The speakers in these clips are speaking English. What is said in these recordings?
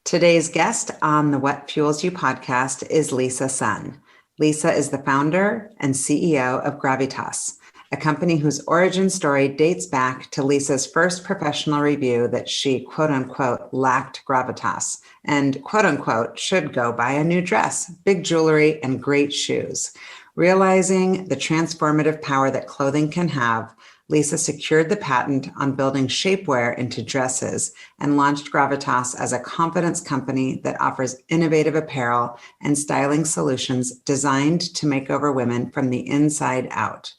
Today's guest on the What Fuels You podcast is Lisa Sun. Lisa is the founder and CEO of GRAVITAS, a company whose origin story dates back to Lisa's first professional review that she, quote unquote, lacked gravitas and, quote unquote, should go buy a new dress, big jewelry, and great shoes. Realizing the transformative power that clothing can have, Lisa secured the patent on building shapewear into dresses and launched GRAVITAS as a confidence company that offers innovative apparel and styling solutions designed to make over women from the inside out.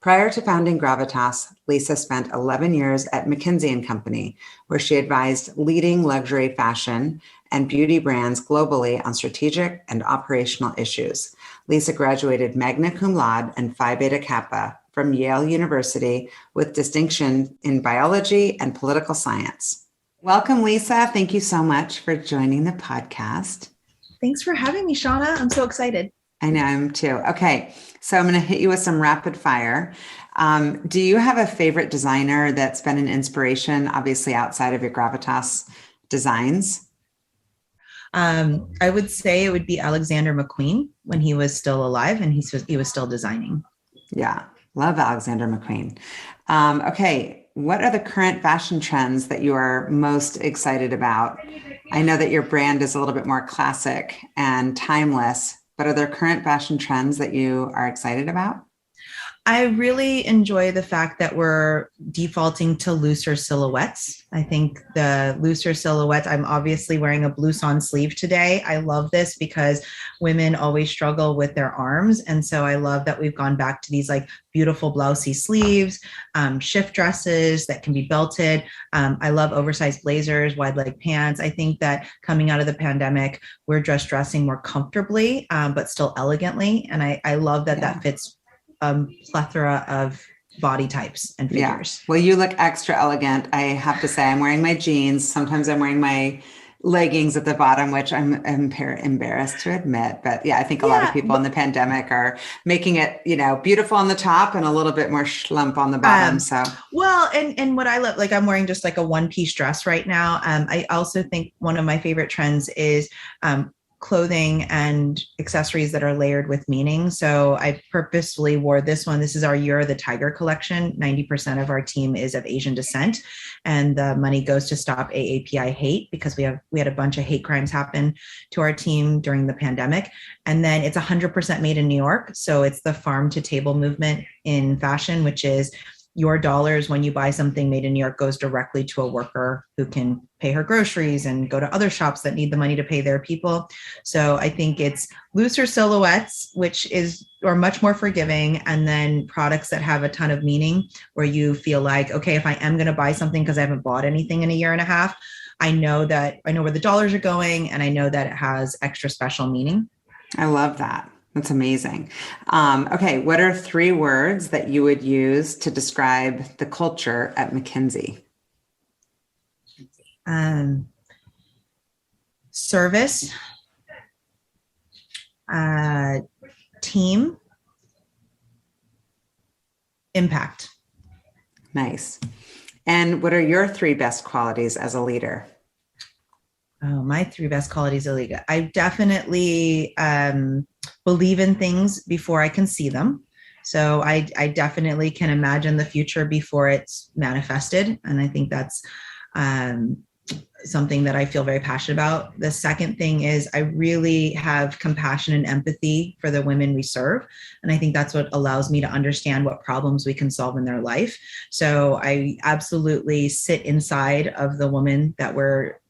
Prior to founding GRAVITAS, Lisa spent 11 years at McKinsey Company, where she advised leading luxury fashion and beauty brands globally on strategic and operational issues. Lisa graduated magna cum laude and Phi Beta Kappa from Yale University with distinction in biology and political science. Welcome, Lisa. Thank you so much for joining the podcast. Thanks for having me, Shauna. I'm so excited. I know, I'm too. Okay, so I'm going to hit you with some rapid fire. Do you have a favorite designer that's been an inspiration, obviously outside of your GRAVITAS designs? I would say it would be Alexander McQueen when he was still alive and he was still designing. Yeah, love Alexander McQueen. Okay, what are the current fashion trends that you are most excited about? I know that your brand is a little bit more classic and timeless, but are there current fashion trends that you are excited about? I really enjoy the fact that we're defaulting to looser silhouettes. I think the looser silhouettes, I'm obviously wearing a blouson sleeve today. I love this because women always struggle with their arms. And so I love that we've gone back to these like beautiful blousey sleeves, shift dresses that can be belted. I love oversized blazers, wide leg pants. I think that coming out of the pandemic, we're just dressing more comfortably, but still elegantly. And I love that that fits plethora of body types and figures. Yeah. Well, you look extra elegant. I have to say, I'm wearing my jeans. Sometimes I'm wearing my leggings at the bottom, which I'm embarrassed to admit. But yeah, I think a lot of people in the pandemic are making it, beautiful on the top and a little bit more schlump on the bottom. Well, and what I love, like I'm wearing just like a one-piece dress right now. I also think one of my favorite trends is clothing and accessories that are layered with meaning. So I purposefully wore this one. This is our Year of the Tiger collection. 90% of our team is of Asian descent, and the money goes to stop AAPI hate because we had a bunch of hate crimes happen to our team during the pandemic. And then it's 100% made in New York. So it's the farm to table movement in fashion, which is your dollars when you buy something made in New York goes directly to a worker who can pay her groceries and go to other shops that need the money to pay their people. So I think it's looser silhouettes, which are much more forgiving, and then products that have a ton of meaning where you feel like, okay, if I am going to buy something because I haven't bought anything in a year and a half, I know where the dollars are going, and I know that it has extra special meaning. I love that. That's amazing. Okay, what are 3 words that you would use to describe the culture at McKinsey? Service, team, impact. Nice. And what are your 3 best qualities as a leader? Oh, my 3 best qualities as a leader. I definitely believe in things before I can see them. So I definitely can imagine the future before it's manifested. And I think that's something that I feel very passionate about. The second thing is I really have compassion and empathy for the women we serve. And I think that's what allows me to understand what problems we can solve in their life. So I absolutely sit inside of the woman that we're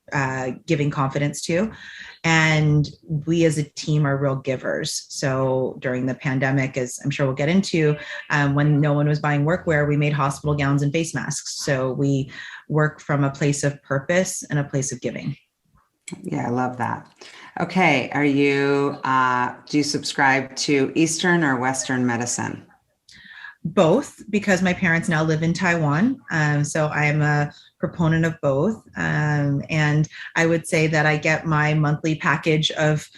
giving confidence to. And we as a team are real givers. So during the pandemic, as I'm sure we'll get into, when no one was buying workwear, we made hospital gowns and face masks. So we work from a place of purpose and a place of giving. Yeah, I love that. Okay. Do you subscribe to Eastern or Western medicine? Both, because my parents now live in Taiwan. So I am a proponent of both. And I would say that I get my monthly package of,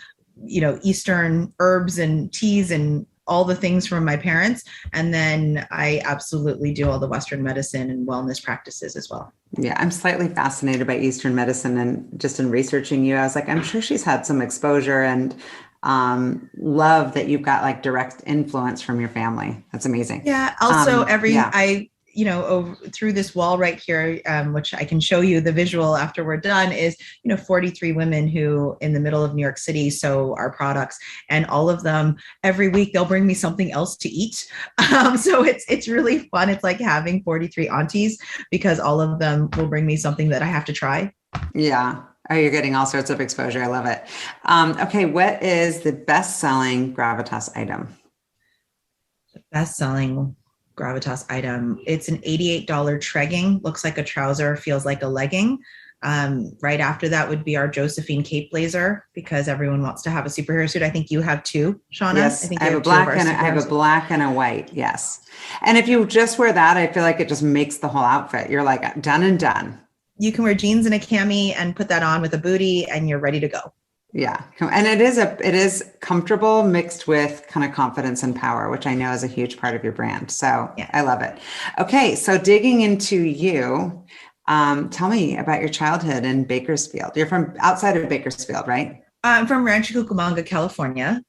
Eastern herbs and teas and all the things from my parents. And then I absolutely do all the Western medicine and wellness practices as well. Yeah, I'm slightly fascinated by Eastern medicine, and just in researching you, I was like, I'm sure she's had some exposure, and love that you've got like direct influence from your family. That's amazing. Yeah. Also, through this wall right here, which I can show you the visual after we're done, is 43 women who in the middle of New York City sew our products, and all of them every week they'll bring me something else to eat. So it's really fun. It's like having 43 aunties, because all of them will bring me something that I have to try. Yeah. Oh, you're getting all sorts of exposure. I love it. Okay, what is the best-selling Gravitas item? The best-selling Gravitas item. It's an $88 tregging. Looks like a trouser, feels like a legging. Right after that would be our Josephine cape blazer, because everyone wants to have a superhero suit. I think you have two, Shauna. Yes, I have a black and a white. Yes. And if you just wear that, I feel like it just makes the whole outfit. You're like done and done. You can wear jeans and a cami and put that on with a bootie, and you're ready to go. Yeah. And it is comfortable mixed with kind of confidence and power, which I know is a huge part of your brand. So yeah. I love it. Okay. So digging into you, tell me about your childhood in Bakersfield. You're from outside of Bakersfield, right? I'm from Rancho Cucamonga, California.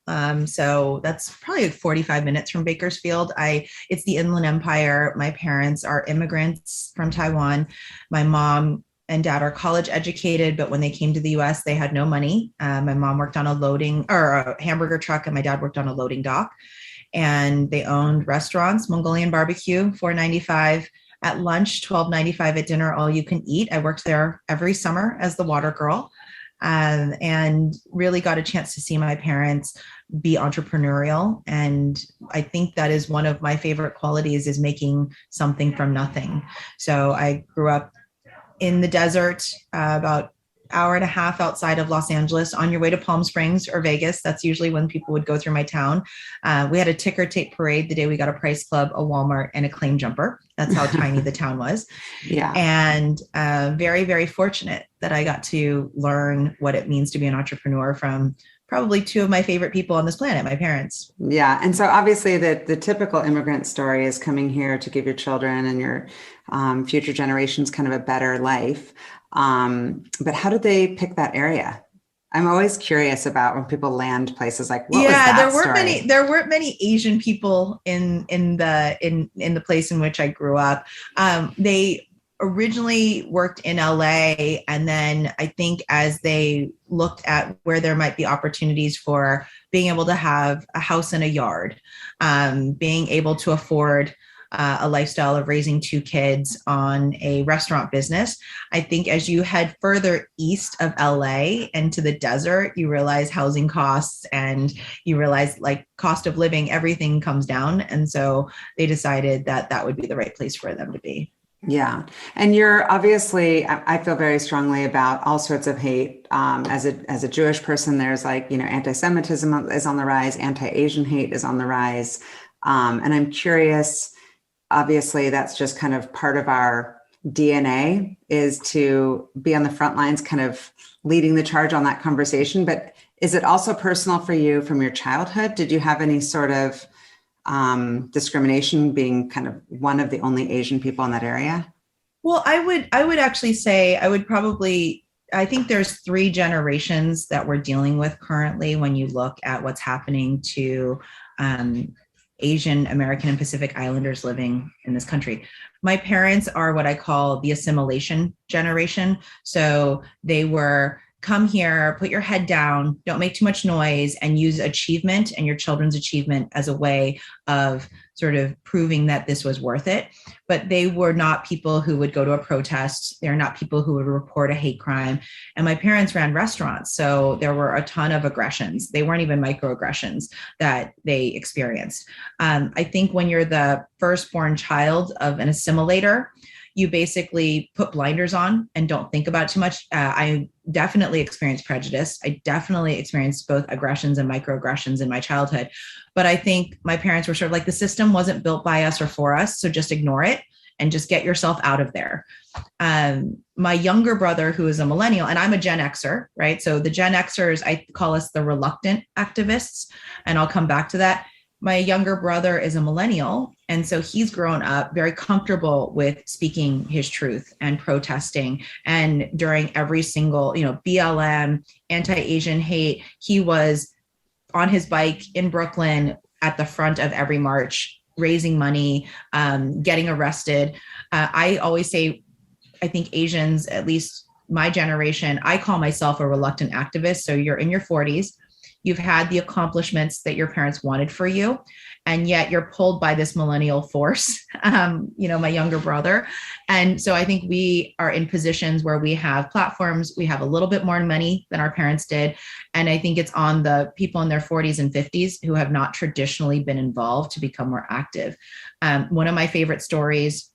So that's probably like 45 minutes from Bakersfield. It's the Inland Empire. My parents are immigrants from Taiwan. My mom and dad are college educated, but when they came to the US, they had no money. My mom worked on a hamburger truck, and my dad worked on a loading dock. And they owned restaurants, Mongolian barbecue, $4.95 at lunch, $12.95 at dinner, all you can eat. I worked there every summer as the water girl. And really got a chance to see my parents be entrepreneurial. And I think that is one of my favorite qualities, is making something from nothing. So I grew up in the desert, about hour and a half outside of Los Angeles, on your way to Palm Springs or Vegas. That's usually when people would go through my town. We had a ticker tape parade the day we got a Price Club, a Walmart, and a Claim Jumper. That's how tiny the town was. Yeah. And very, very fortunate that I got to learn what it means to be an entrepreneur from probably two of my favorite people on this planet, my parents. Yeah. And so obviously the typical immigrant story is coming here to give your children and your future generations kind of a better life. But how did they pick that area? I'm always curious about when people land places like, what was that story? There weren't many Asian people in the place in which I grew up. They originally worked in LA, and then I think as they looked at where there might be opportunities for being able to have a house and a yard, being able to afford a lifestyle of raising two kids on a restaurant business. I think as you head further east of LA into the desert, you realize housing costs, and you realize like cost of living, everything comes down. And so they decided that that would be the right place for them to be. Yeah. And you're obviously, I feel very strongly about all sorts of hate. As a Jewish person, there's like, anti-Semitism is on the rise, anti-Asian hate is on the rise. And I'm curious, obviously that's just kind of part of our DNA, is to be on the front lines, kind of leading the charge on that conversation. But is it also personal for you from your childhood? Did you have any sort of discrimination, being kind of one of the only Asian people in that area? Well, I would actually say I think there's 3 generations that we're dealing with currently when you look at what's happening to Asian American and Pacific Islanders living in this country. My parents are what I call the assimilation generation. So they were, come here, put your head down, don't make too much noise, and use achievement and your children's achievement as a way of sort of proving that this was worth it. But they were not people who would go to a protest. They're not people who would report a hate crime. And my parents ran restaurants, so there were a ton of aggressions. They weren't even microaggressions that they experienced. I think when you're the firstborn child of an assimilator, you basically put blinders on and don't think about it too much. I definitely experienced prejudice. I definitely experienced both aggressions and microaggressions in my childhood. But I think my parents were sort of like, the system wasn't built by us or for us, so just ignore it and just get yourself out of there. My younger brother, who is a millennial, and I'm a Gen Xer, right? So the Gen Xers, I call us the reluctant activists, and I'll come back to that. my younger brother is a millennial. And so he's grown up very comfortable with speaking his truth and protesting. And during every single, BLM, anti-Asian hate, he was on his bike in Brooklyn at the front of every march, raising money, getting arrested. I always say, I think Asians, at least my generation, I call myself a reluctant activist. So you're in your 40s. You've had the accomplishments that your parents wanted for you, and yet you're pulled by this millennial force, my younger brother. And so I think we are in positions where we have platforms, we have a little bit more money than our parents did. And I think it's on the people in their 40s and 50s who have not traditionally been involved to become more active. One of my favorite stories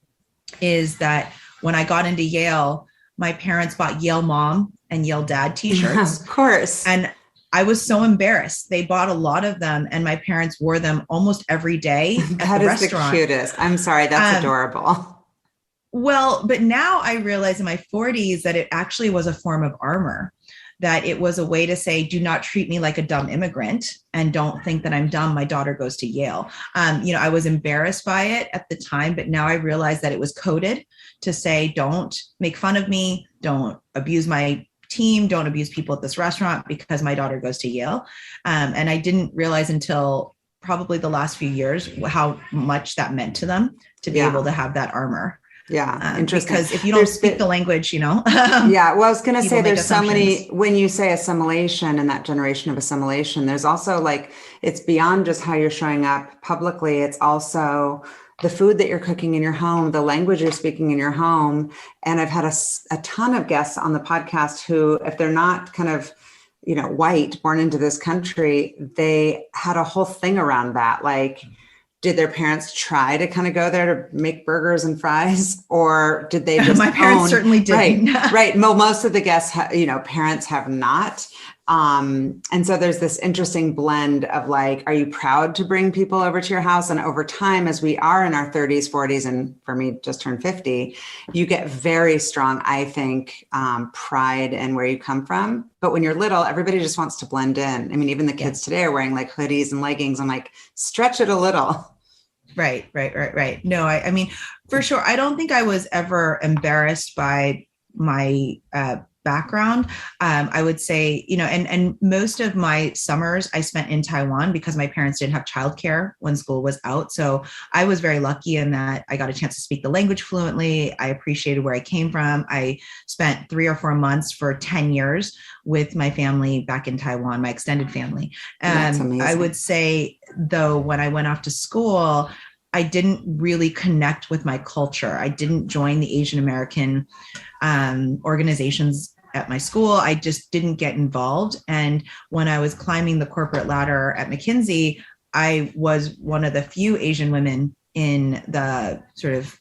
is that when I got into Yale, my parents bought Yale Mom and Yale Dad t-shirts. Of course. And I was so embarrassed. They bought a lot of them and my parents wore them almost every day at the restaurant. That is the cutest. I'm sorry. That's adorable. Well, but now I realize in my 40s that it actually was a form of armor, that it was a way to say, do not treat me like a dumb immigrant and don't think that I'm dumb. My daughter goes to Yale. I was embarrassed by it at the time, but now I realize that it was coded to say, don't make fun of me. Don't abuse my team. Don't abuse people at this restaurant because my daughter goes to Yale. And I didn't realize until probably the last few years how much that meant to them to be able to have that armor. Yeah. Interesting. Because if you don't speak the language, yeah. Well, I was going to say there's so many, when you say assimilation and that generation of assimilation, there's also it's beyond just how you're showing up publicly. It's also the food that you're cooking in your home, the language you're speaking in your home. And I've had a ton of guests on the podcast who, if they're not kind of, white, born into this country, they had a whole thing around that. Did their parents try to kind of go there to make burgers and fries, or did they just My parents certainly didn't. Right. Well, most of the guests, parents have not. And so there's this interesting blend of are you proud to bring people over to your house? And over time, as we are in our 30s, 40s, and for me, just turned 50, you get very strong, I think, pride in where you come from. But when you're little, everybody just wants to blend in. I mean, even the kids today are wearing hoodies and leggings. I'm stretch it a little. Right. No, I mean, for sure. I don't think I was ever embarrassed by my background. I would say, and most of my summers I spent in Taiwan because my parents didn't have childcare when school was out. So I was very lucky in that I got a chance to speak the language fluently. I appreciated where I came from. I spent 3 or 4 months for 10 years with my family back in Taiwan, my extended family. That's amazing. I would say, though, when I went off to school, I didn't really connect with my culture. I didn't join the Asian American organizations at my school. I just didn't get involved. And when I was climbing the corporate ladder at McKinsey, I was one of the few Asian women in the sort of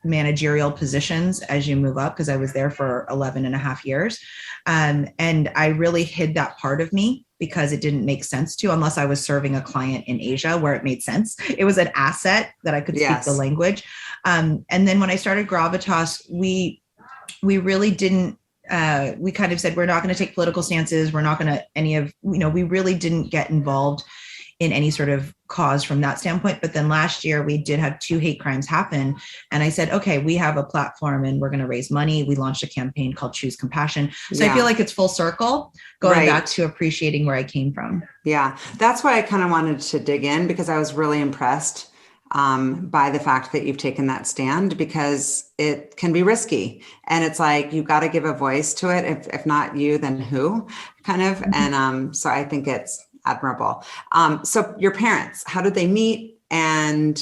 managerial positions as you move up, because I was there for 11 and a half years. And I really hid that part of me because it didn't make sense to, unless I was serving a client in Asia where it made sense. It was an asset that I could speak the language. And then when I started Gravitas, we really didn't, we kind of said, we're not going to take political stances. We're not going to we really didn't get involved in any sort of cause from that standpoint. But then last year we did have 2 hate crimes happen. And I said, okay, we have a platform and we're going to raise money. We launched a campaign called Choose Compassion. So I feel like it's full circle going back to appreciating where I came from. Yeah. That's why I kind of wanted to dig in, because I was really impressed by the fact that you've taken that stand, because it can be risky. And it's you've got to give a voice to it. If not you, then who kind of. Mm-hmm. And so I think it's admirable. So your parents, how did they meet, and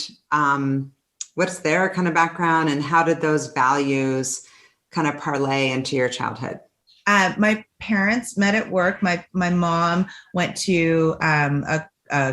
what's their kind of background, and how did those values kind of parlay into your childhood? My parents met at work. My mom went to a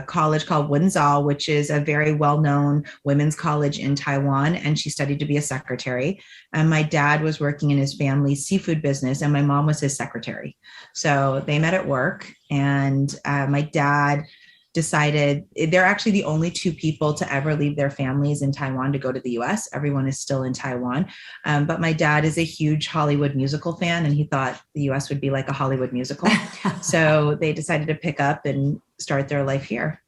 college called Wenzhou, which is a very well-known women's college in Taiwan, and she studied to be a secretary. And my dad was working in his family's seafood business, and my mom was his secretary. So they met at work, and my dad decided they're actually the only 2 people to ever leave their families in Taiwan to go to the US. Everyone is still in Taiwan. But my dad is a huge Hollywood musical fan, and he thought the US would be like a Hollywood musical. So they decided to pick up and start their life here.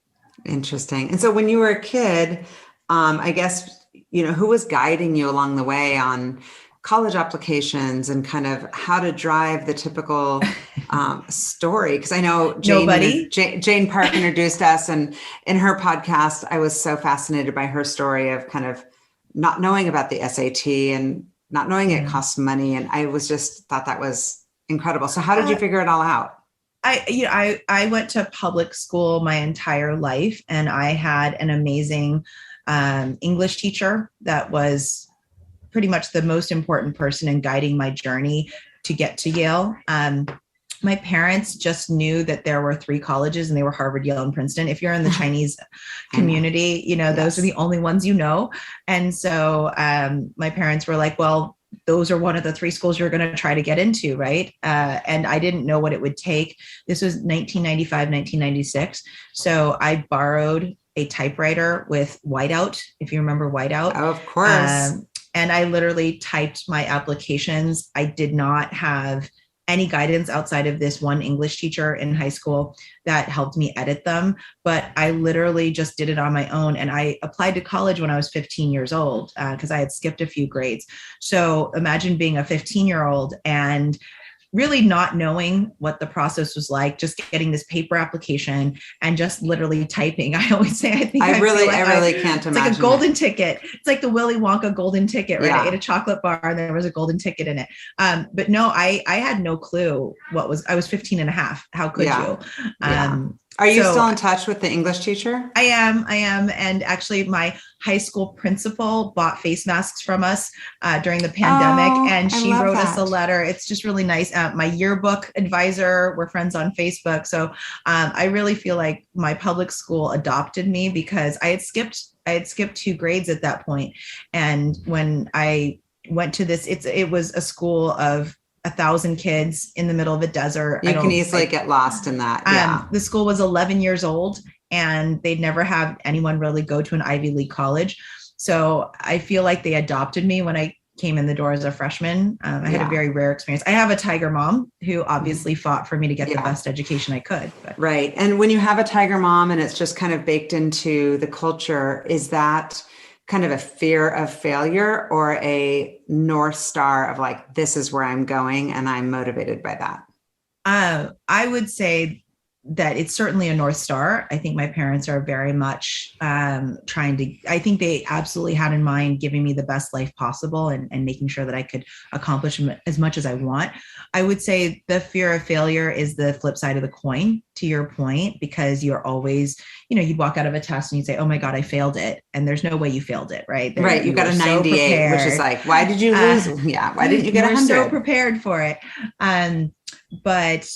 Interesting. And so when you were a kid, I guess, who was guiding you along the way on college applications and kind of how to drive the typical story? Because I know Jane Park introduced us, and in her podcast, I was so fascinated by her story of kind of not knowing about the SAT and not knowing it costs money. And I was just thought that was incredible. So how did you figure it all out? I went to public school my entire life, and I had an amazing English teacher that was pretty much the most important person in guiding my journey to get to Yale. My parents just knew that there were 3 colleges, and they were Harvard, Yale, and Princeton. If you're in the Chinese community, those are the only ones you know. And so my parents were like, well, those are one of the 3 schools you're going to try to get into, right? And I didn't know what it would take. This was 1995, 1996. So I borrowed a typewriter with whiteout, if you remember whiteout. Oh, of course. And I literally typed my applications. I did not have any guidance outside of this one English teacher in high school that helped me edit them. But I literally just did it on my own. And I applied to college when I was 15 years old because I had skipped a few grades. So imagine being a 15-year-old and really not knowing what the process was like, just getting this paper application and just literally typing. I always say, I really can't imagine. It's like a golden ticket. It's like the Willy Wonka golden ticket, right? Yeah. I ate a chocolate bar and there was a golden ticket in it. But no, I had no clue I was 15 and a half. How could you? Are you still in touch with the English teacher? I am. And actually my high school principal bought face masks from us during the pandemic. And she wrote us a letter. It's just really nice. My yearbook advisor, we're friends on Facebook. So I really feel like my public school adopted me because I had skipped 2 grades at that point. And when I went to this, it was a school of 1,000 kids in the middle of a desert. You can easily get lost in that. Yeah. The school was 11 years old and they'd never have anyone really go to an Ivy League college. So I feel like they adopted me when I came in the door as a freshman. I had a very rare experience. I have a tiger mom who obviously fought for me to get the best education I could. But. Right. And when you have a tiger mom and it's just kind of baked into the culture, is that kind of a fear of failure or a North Star of like, this is where I'm going and I'm motivated by that? I would say that it's certainly a North Star. I think my parents are very much I think they absolutely had in mind giving me the best life possible and making sure that I could accomplish as much as I want. I would say the fear of failure is the flip side of the coin, to your point, because you're always, you'd walk out of a test and you'd say, oh my God, I failed it. And there's no way you failed it, right? Right. You got a 98, which is like, why did you lose? Why didn't you get 100? You were so prepared for it. But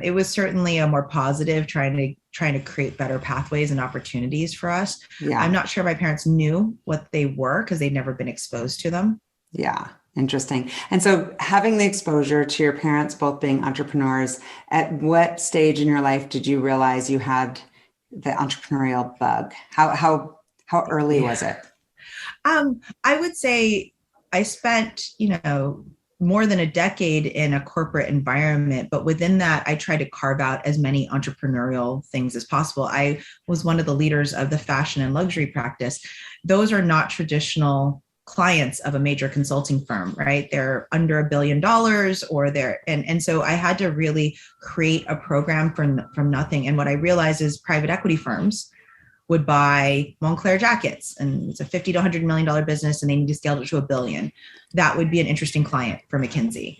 it was certainly a more positive, trying to create better pathways and opportunities for us. Yeah. I'm not sure my parents knew what they were because they'd never been exposed to them. Yeah. Interesting. And so having the exposure to your parents, both being entrepreneurs, at what stage in your life did you realize you had the entrepreneurial bug? How early was it? I would say I spent, more than a decade in a corporate environment, but within that, I tried to carve out as many entrepreneurial things as possible. I was one of the leaders of the fashion and luxury practice. Those are not traditional clients of a major consulting firm, right? They're under $1 billion or and so I had to really create a program from nothing. And what I realized is private equity firms would buy Moncler jackets, and it's a $50 to $100 million business, and they need to scale it to $1 billion. That would be an interesting client for McKinsey.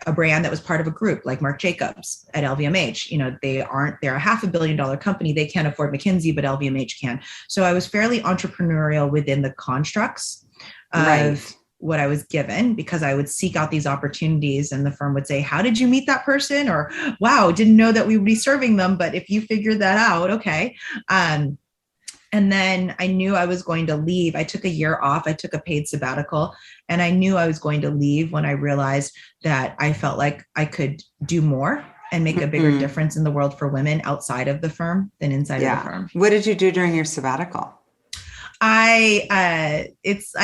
A brand that was part of a group like Marc Jacobs at LVMH, they're a $500 million company. They can't afford McKinsey, but LVMH can. So I was fairly entrepreneurial within the constructs of what I was given, because I would seek out these opportunities and the firm would say, how did you meet that person? Or, wow, didn't know that we would be serving them, but if you figured that out, okay. And then I knew I was going to leave. I took a year off. I took a paid sabbatical, and I knew I was going to leave when I realized that I felt like I could do more and make a bigger difference in the world for women outside of the firm than inside of the firm. What did you do during your sabbatical? I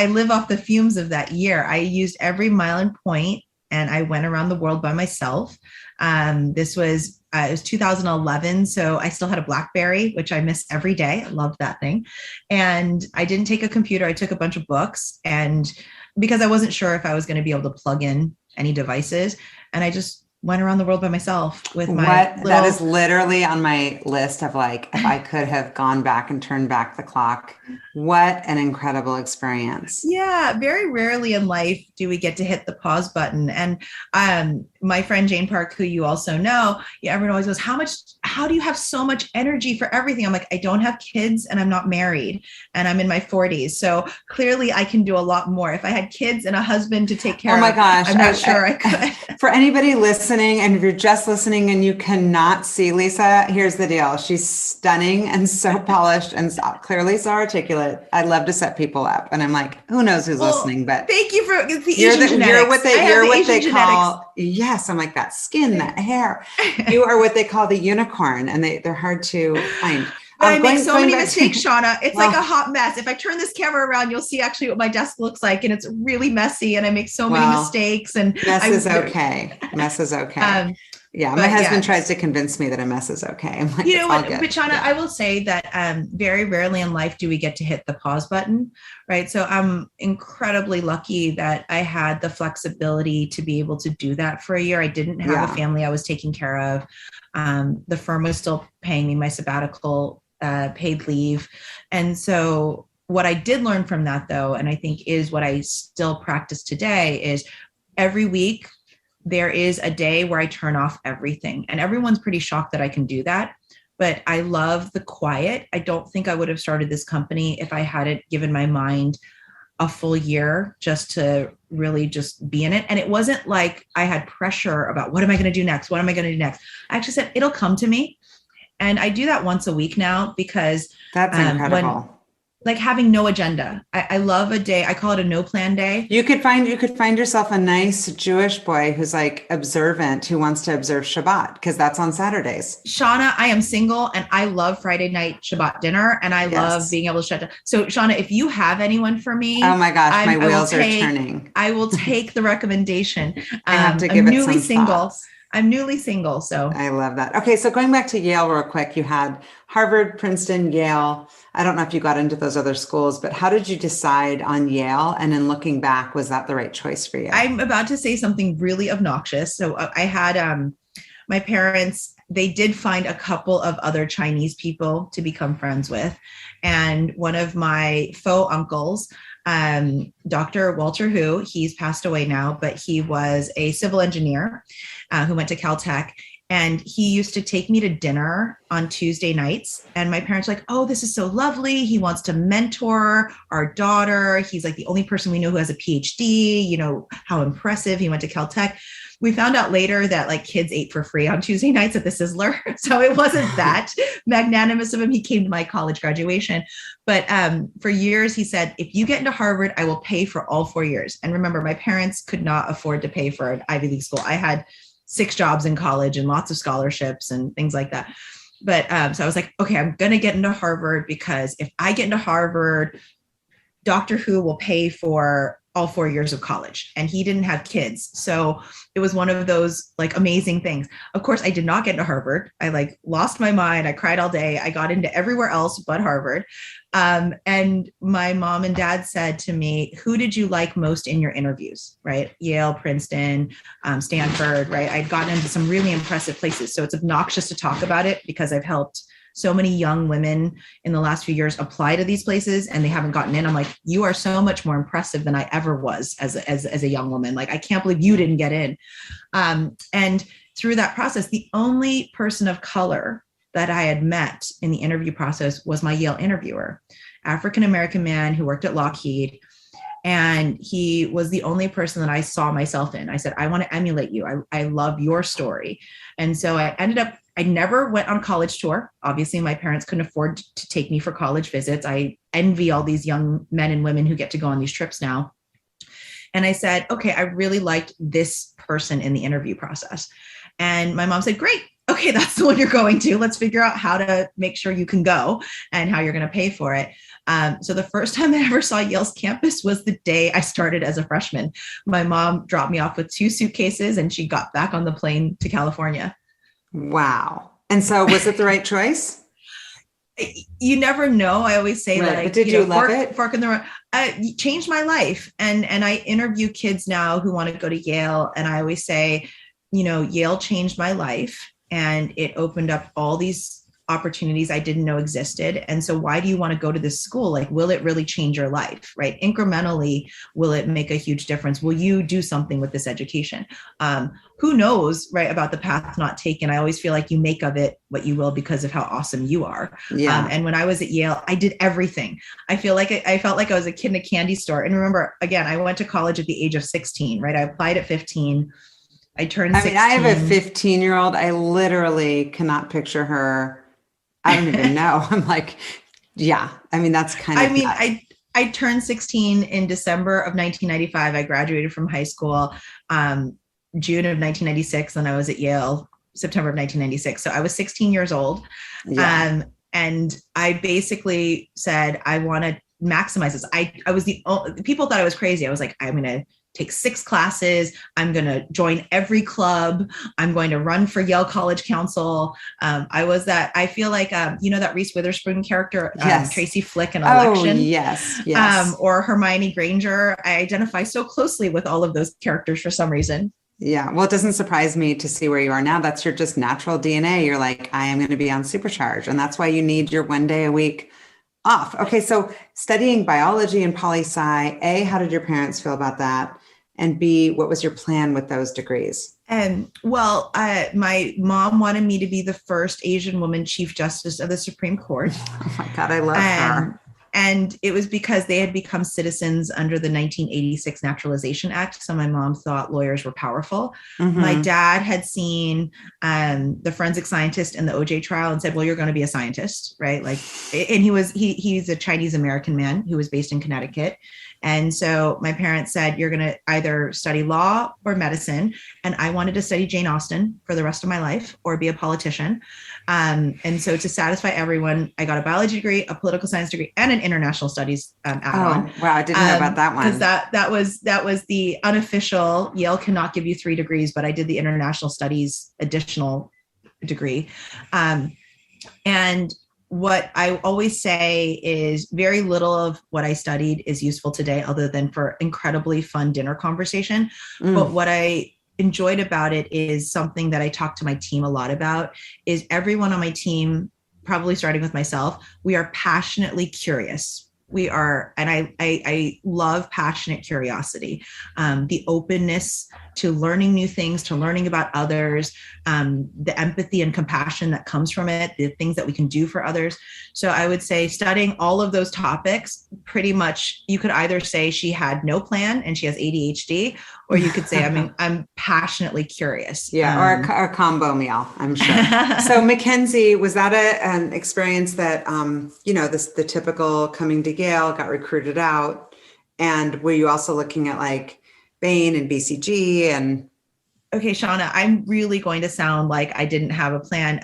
live off the fumes of that year. I used every mile and point and I went around the world by myself. This was, it was 2011. So I still had a BlackBerry, which I miss every day. I loved that thing. And I didn't take a computer. I took a bunch of books, and because I wasn't sure if I was going to be able to plug in any devices. And I just went around the world by myself with my that is literally on my list of like, if I could have gone back and turned back the clock, what an incredible experience. Yeah. Very rarely in life do we get to hit the pause button. And my friend Jane Park, who you also know, everyone always goes, how do you have so much energy for everything? I'm like, I don't have kids and I'm not married and I'm in my 40s. So clearly I can do a lot more. If I had kids and a husband to take care of, I'm not sure I could. For anybody listening, and if you're just listening and you cannot see Lisa, here's the deal. She's stunning and so polished and clearly so articulate. I love to set people up. And I'm like, who knows who's listening, but thank you for the Asian genetics. You're what they call, yes, I'm like that skin, that hair. You are what they call the unicorn, and they're hard to find. I make so many mistakes, Shauna. It's like a hot mess. If I turn this camera around, you'll see actually what my desk looks like. And it's really messy and I make so many mistakes. And mess is okay. Mess is okay. My husband tries to convince me that a mess is okay. I'm like, but Shauna, I will say that very rarely in life do we get to hit the pause button, right? So I'm incredibly lucky that I had the flexibility to be able to do that for a year. I didn't have a family I was taking care of. The firm was still paying me my sabbatical paid leave. And so what I did learn from that, though, and I think is what I still practice today, is every week there is a day where I turn off everything. And everyone's pretty shocked that I can do that. But I love the quiet. I don't think I would have started this company if I hadn't given my mind a full year just to really just be in it. And it wasn't like I had pressure about what am I going to do next? What am I going to do next? I actually said, it'll come to me. And I do that once a week now because that's incredible. Like having no agenda. I love a day. I call it a no plan day. You could find yourself a nice Jewish boy who's like observant, who wants to observe Shabbat, because that's on Saturdays. Shauna, I am single and I love Friday night Shabbat dinner, and I love being able to shut down. So Shauna, if you have anyone for me, oh my gosh, my wheels are turning. I will take the recommendation. I have to give it some thoughts. I'm newly single, so. I love that. Okay, so going back to Yale real quick, you had Harvard, Princeton, Yale. I don't know if you got into those other schools, but how did you decide on Yale? And then looking back, was that the right choice for you? I'm about to say something really obnoxious. So I had my parents, they did find a couple of other Chinese people to become friends with. And one of my faux uncles, Dr. Walter Hu, he's passed away now, but he was a civil engineer who went to Caltech. And he used to take me to dinner on Tuesday nights. And my parents were like, oh, this is so lovely. He wants to mentor our daughter. He's like the only person we know who has a PhD, you know, how impressive. He went to Caltech. We found out later that like kids ate for free on Tuesday nights at the Sizzler. So it wasn't that magnanimous of him. He came to my college graduation. But for years, he said, if you get into Harvard, I will pay for all 4 years. And remember, my parents could not afford to pay for an Ivy League school. I had 6 jobs in college and lots of scholarships and things like that. But so I was like, okay, I'm going to get into Harvard, because if I get into Harvard, Dr. Hu will pay for all 4 years of college, and he didn't have kids. So it was one of those like amazing things. Of course, I did not get into Harvard. I like lost my mind. I cried all day. I got into everywhere else but Harvard. And my mom and dad said to me, who did you like most in your interviews, right? Yale, Princeton, Stanford, right? I'd gotten into some really impressive places. So it's obnoxious to talk about it because I've helped so many young women in the last few years apply to these places and they haven't gotten in. I'm like, you are so much more impressive than I ever was as a young woman. Like, I can't believe you didn't get in. And through that process, the only person of color that I had met in the interview process was my Yale interviewer, African-American man who worked at Lockheed. And he was the only person that I saw myself in. I said, I want to emulate you. I love your story. And so I never went on college tour. Obviously, my parents couldn't afford to take me for college visits. I envy all these young men and women who get to go on these trips now. And I said, okay, I really liked this person in the interview process. And my mom said, great. okay, that's the one you're going to. Let's figure out how to make sure you can go and how you're going to pay for it. So the first time I ever saw Yale's campus was the day I started as a freshman. My mom dropped me off with 2 suitcases and she got back on the plane to California. Wow. And so was it the right choice? You never know. I always say, right. But did you love it? Fork in the road. Changed my life. And I interview kids now who want to go to Yale. And I always say, Yale changed my life and it opened up all these opportunities I didn't know existed. And so why do you want to go to this school? Like, will it really change your life, right? Incrementally, will it make a huge difference? Will you do something with this education? Who knows, right, about the path not taken? I always feel like you make of it what you will because of how awesome you are. Yeah. And when I was at Yale, I did everything. I felt like I was a kid in a candy store. And remember, again, I went to college at the age of 16, right? I applied at 15. I turned 16. I have a 15-year-old. I literally cannot picture her. I don't even know. I'm like, yeah. I mean, that's kind of. I turned 16 in December of 1995. I graduated from high school, June of 1996, and I was at Yale September of 1996. So I was 16 years old. Yeah. And I basically said, I want to maximize this. I was people thought I was crazy. I was like, I'm going to take 6 classes. I'm going to join every club. I'm going to run for Yale College Council. I feel like, that Reese Witherspoon character, yes. Tracy Flick in Election. Oh, yes. Or Hermione Granger. I identify so closely with all of those characters for some reason. Yeah. Well, it doesn't surprise me to see where you are now. That's your just natural DNA. You're like, I am going to be on supercharge. And that's why you need your 1 day a week off. Okay. So studying biology and poli-sci, A, how did your parents feel about that? And B, what was your plan with those degrees? My mom wanted me to be the first Asian woman Chief Justice of the Supreme Court. Oh my God, I love her. And it was because they had become citizens under the 1986 Naturalization Act. So my mom thought lawyers were powerful. Mm-hmm. My dad had seen the forensic scientist in the OJ trial and said, well, you're going to be a scientist, right? Like, and he's a Chinese American man who was based in Connecticut. And so my parents said, you're going to either study law or medicine. And I wanted to study Jane Austen for the rest of my life or be a politician. And so to satisfy everyone, I got a biology degree, a political science degree, and an international studies add-on. Oh, wow. I didn't know about that one. Because that was the unofficial, Yale cannot give you 3 degrees, but I did the international studies additional degree. And what I always say is very little of what I studied is useful today, other than for incredibly fun dinner conversation. But what I enjoyed about it is something that I talk to my team a lot about is everyone on my team, probably starting with myself, we are passionately curious. We are, and I love passionate curiosity, the openness to learning new things, to learning about others, the empathy and compassion that comes from it, the things that we can do for others. So I would say studying all of those topics, pretty much you could either say she had no plan and she has ADHD, or you could say, I'm passionately curious. Yeah, or a combo meal, I'm sure. So McKinsey, was that an experience that, the typical coming to Gale, got recruited out? And were you also looking at like Bain and BCG and? Okay, Shauna, I'm really going to sound like I didn't have a plan.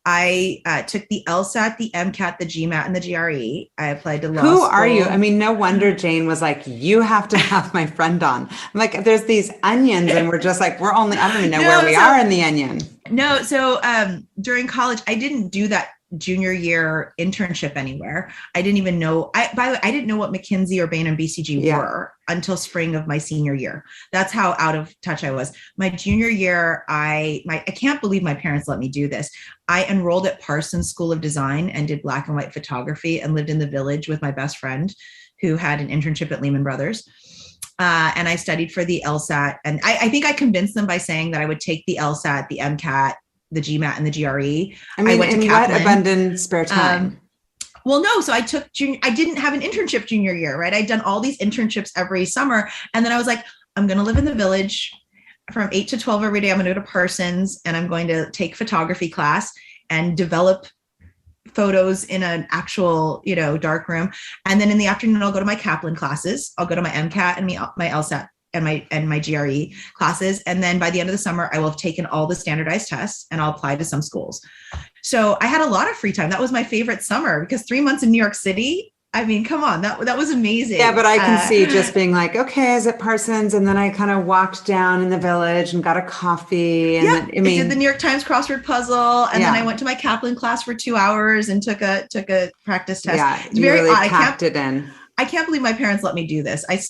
I took the LSAT, the MCAT, the GMAT, and the GRE. I applied to law school. Who are you? I mean, no wonder Jane was like, you have to have my friend on. I'm like, there's these onions and we're just like, I don't even know where we are in the onion. No, so during college, I didn't do that junior year internship anywhere. I didn't even know, by the way, I didn't know what McKinsey or Bain and BCG were until spring of my senior year. That's how out of touch I was. My junior year, I can't believe my parents let me do this. I enrolled at Parsons School of Design and did black and white photography and lived in the Village with my best friend who had an internship at Lehman Brothers. And I studied for the LSAT. And I think I convinced them by saying that I would take the LSAT, the MCAT, the GMAT, and the GRE. I mean, in what abundant spare time? Well, no. So I didn't have an internship junior year, right? I'd done all these internships every summer. And then I was like, I'm going to live in the Village from 8 to 12 every day. I'm going to go to Parsons and I'm going to take photography class and develop photos in an actual, dark room. And then in the afternoon, I'll go to my Kaplan classes. I'll go to my MCAT and my LSAT. my GRE classes. And then by the end of the summer, I will have taken all the standardized tests and I'll apply to some schools. So I had a lot of free time. That was my favorite summer because 3 months in New York City, I mean, come on, that was amazing. Yeah, but I can see just being like, okay, I was at Parsons, and then I kind of walked down in the village and got a coffee. And then, I did the New York Times crossword puzzle, and then I went to my Kaplan class for 2 hours and took a practice test. Yeah, it's very really odd. packed it in. I can't believe my parents let me do this. I'm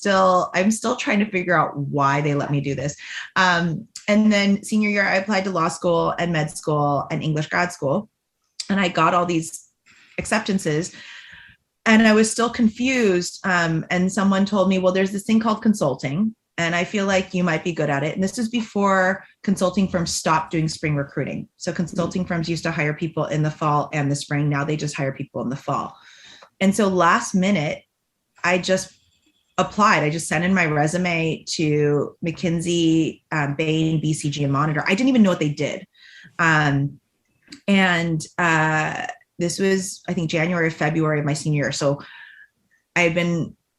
still trying to figure out why they let me do this. And then senior year, I applied to law school and med school and English grad school, and I got all these acceptances. And I was still confused. And someone told me, well, there's this thing called consulting, and I feel like you might be good at it. And this is before consulting firms stopped doing spring recruiting. So consulting firms used to hire people in the fall and the spring. Now they just hire people in the fall. And so last minute, I just applied. I just sent in my resume to McKinsey, Bain, BCG, and Monitor. I didn't even know what they did. This was, I think, January or February of my senior year. So I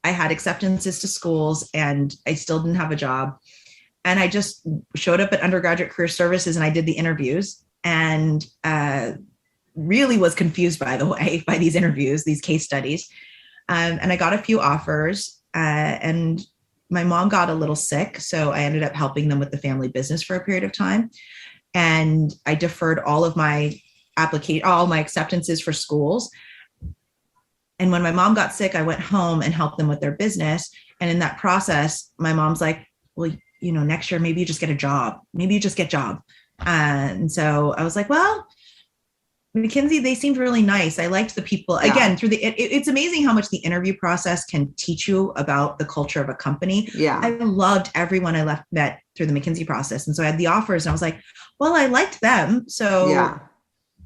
had acceptances to schools and I still didn't have a job. And I just showed up at undergraduate career services and I did the interviews and really was confused, by the way, by these interviews, these case studies. And I got a few offers and my mom got a little sick. So I ended up helping them with the family business for a period of time. And I deferred all my acceptances for schools. And when my mom got sick, I went home and helped them with their business. And in that process, my mom's like, well, next year, maybe you just get a job. Maybe you just get a job. And so I was like, well, McKinsey, they seemed really nice. I liked the people. Yeah. Again, it's amazing how much the interview process can teach you about the culture of a company. Yeah. I loved everyone I met through the McKinsey process. And so I had the offers and I was like, well, I liked them. So yeah.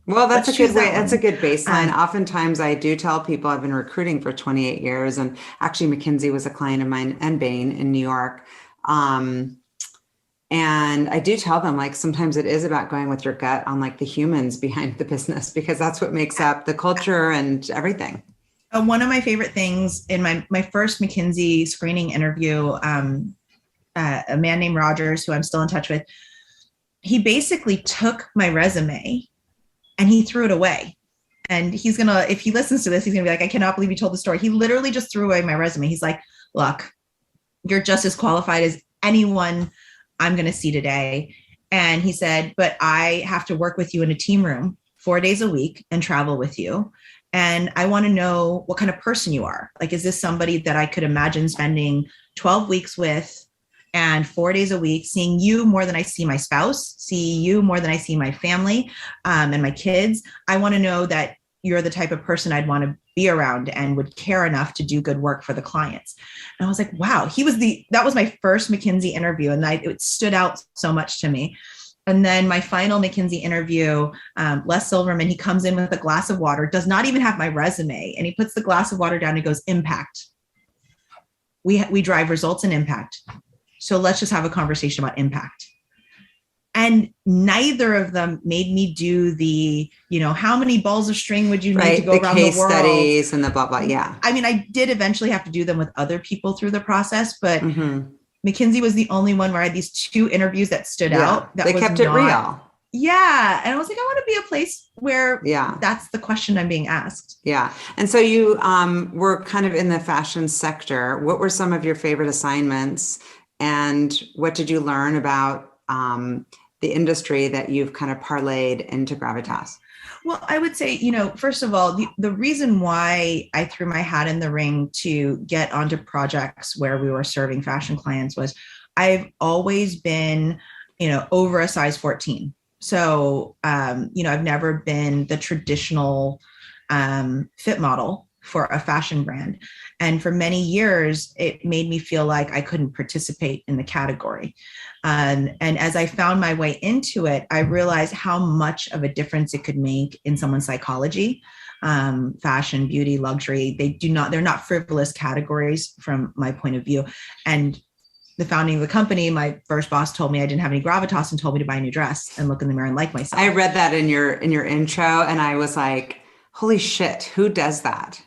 Well, that's a good way. That's a good baseline. Oftentimes I do tell people I've been recruiting for 28 years, and actually McKinsey was a client of mine and Bain in New York. And I do tell them, like, sometimes it is about going with your gut on like the humans behind the business, because that's what makes up the culture and everything. One of my favorite things in my first McKinsey screening interview, a man named Rogers, who I'm still in touch with, he basically took my resume and he threw it away. And he's if he listens to this, he's gonna be like, I cannot believe you told the story. He literally just threw away my resume. He's like, look, you're just as qualified as anyone I'm gonna see today. And he said, but I have to work with you in a team room 4 days a week and travel with you. And I wanna know what kind of person you are. Like, is this somebody that I could imagine spending 12 weeks with and 4 days a week, seeing you more than I see my spouse, see you more than I see my family and my kids. I want to know that you're the type of person I'd want to be around and would care enough to do good work for the clients. And I was like, wow, that was my first McKinsey interview. And it stood out so much to me. And then my final McKinsey interview, Les Silverman, he comes in with a glass of water, does not even have my resume. And he puts the glass of water down and goes, impact. We drive results and impact. So let's just have a conversation about impact. And neither of them made me do the, how many balls of string would you need to go around the world? The case studies and the blah, blah. Yeah. I mean, I did eventually have to do them with other people through the process, but McKinsey was the only one where I had these 2 interviews that stood out. They kept it real. Yeah. And I was like, I want to be a place where that's the question I'm being asked. Yeah. And so you were kind of in the fashion sector. What were some of your favorite assignments? And what did you learn about the industry that you've kind of parlayed into GRAVITAS? Well, I would say, first of all, the reason why I threw my hat in the ring to get onto projects where we were serving fashion clients was I've always been, over a size 14. So, I've never been the traditional fit model for a fashion brand. And for many years, it made me feel like I couldn't participate in the category. And as I found my way into it, I realized how much of a difference it could make in someone's psychology. Fashion, beauty, luxury, they're not frivolous categories from my point of view. And the founding of the company, my first boss told me I didn't have any gravitas and told me to buy a new dress and look in the mirror and like myself. I read that in your intro and I was like, holy shit, who does that?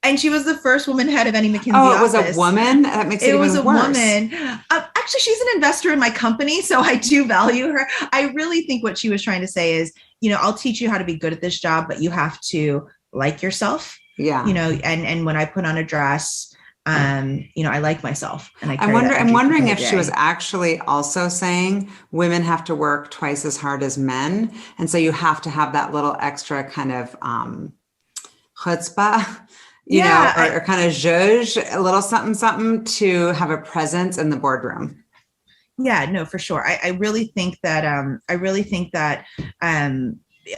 And she was the first woman head of any McKinsey office. office. A woman? That makes it even worse. It was a woman. Actually, she's an investor in my company, so I do value her. I really think what she was trying to say is, I'll teach you how to be good at this job, but you have to like yourself. Yeah. And when I put on a dress, I like myself. And I'm wondering if she was actually also saying women have to work twice as hard as men. And so you have to have that little extra kind of chutzpah, or kind of zhuzh, a little something to have a presence in the boardroom. Yeah, no, for sure. I really think that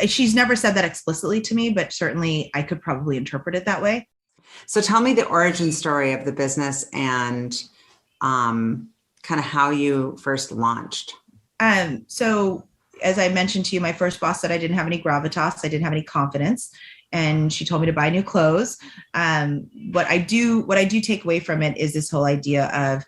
she's never said that explicitly to me, but certainly I could probably interpret it that way. So tell me the origin story of the business and kind of how you first launched. So as I mentioned to you, my first boss said I didn't have any gravitas. I didn't have any confidence. And she told me to buy new clothes. What I do take away from it is this whole idea of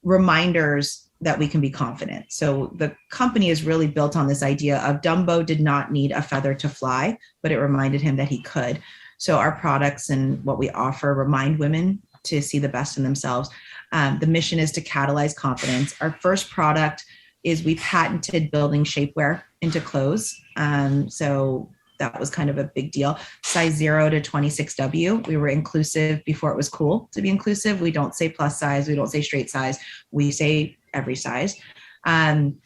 reminders that we can be confident. So the company is really built on this idea of Dumbo did not need a feather to fly, but it reminded him that he could. So our products and what we offer remind women to see the best in themselves. The mission is to catalyze confidence. Our first product is we patented building shapewear into clothes. So that was kind of a big deal. Size 0 to 26W. We were inclusive before it was cool to be inclusive. We don't say plus size. We don't say straight size. We say every size. And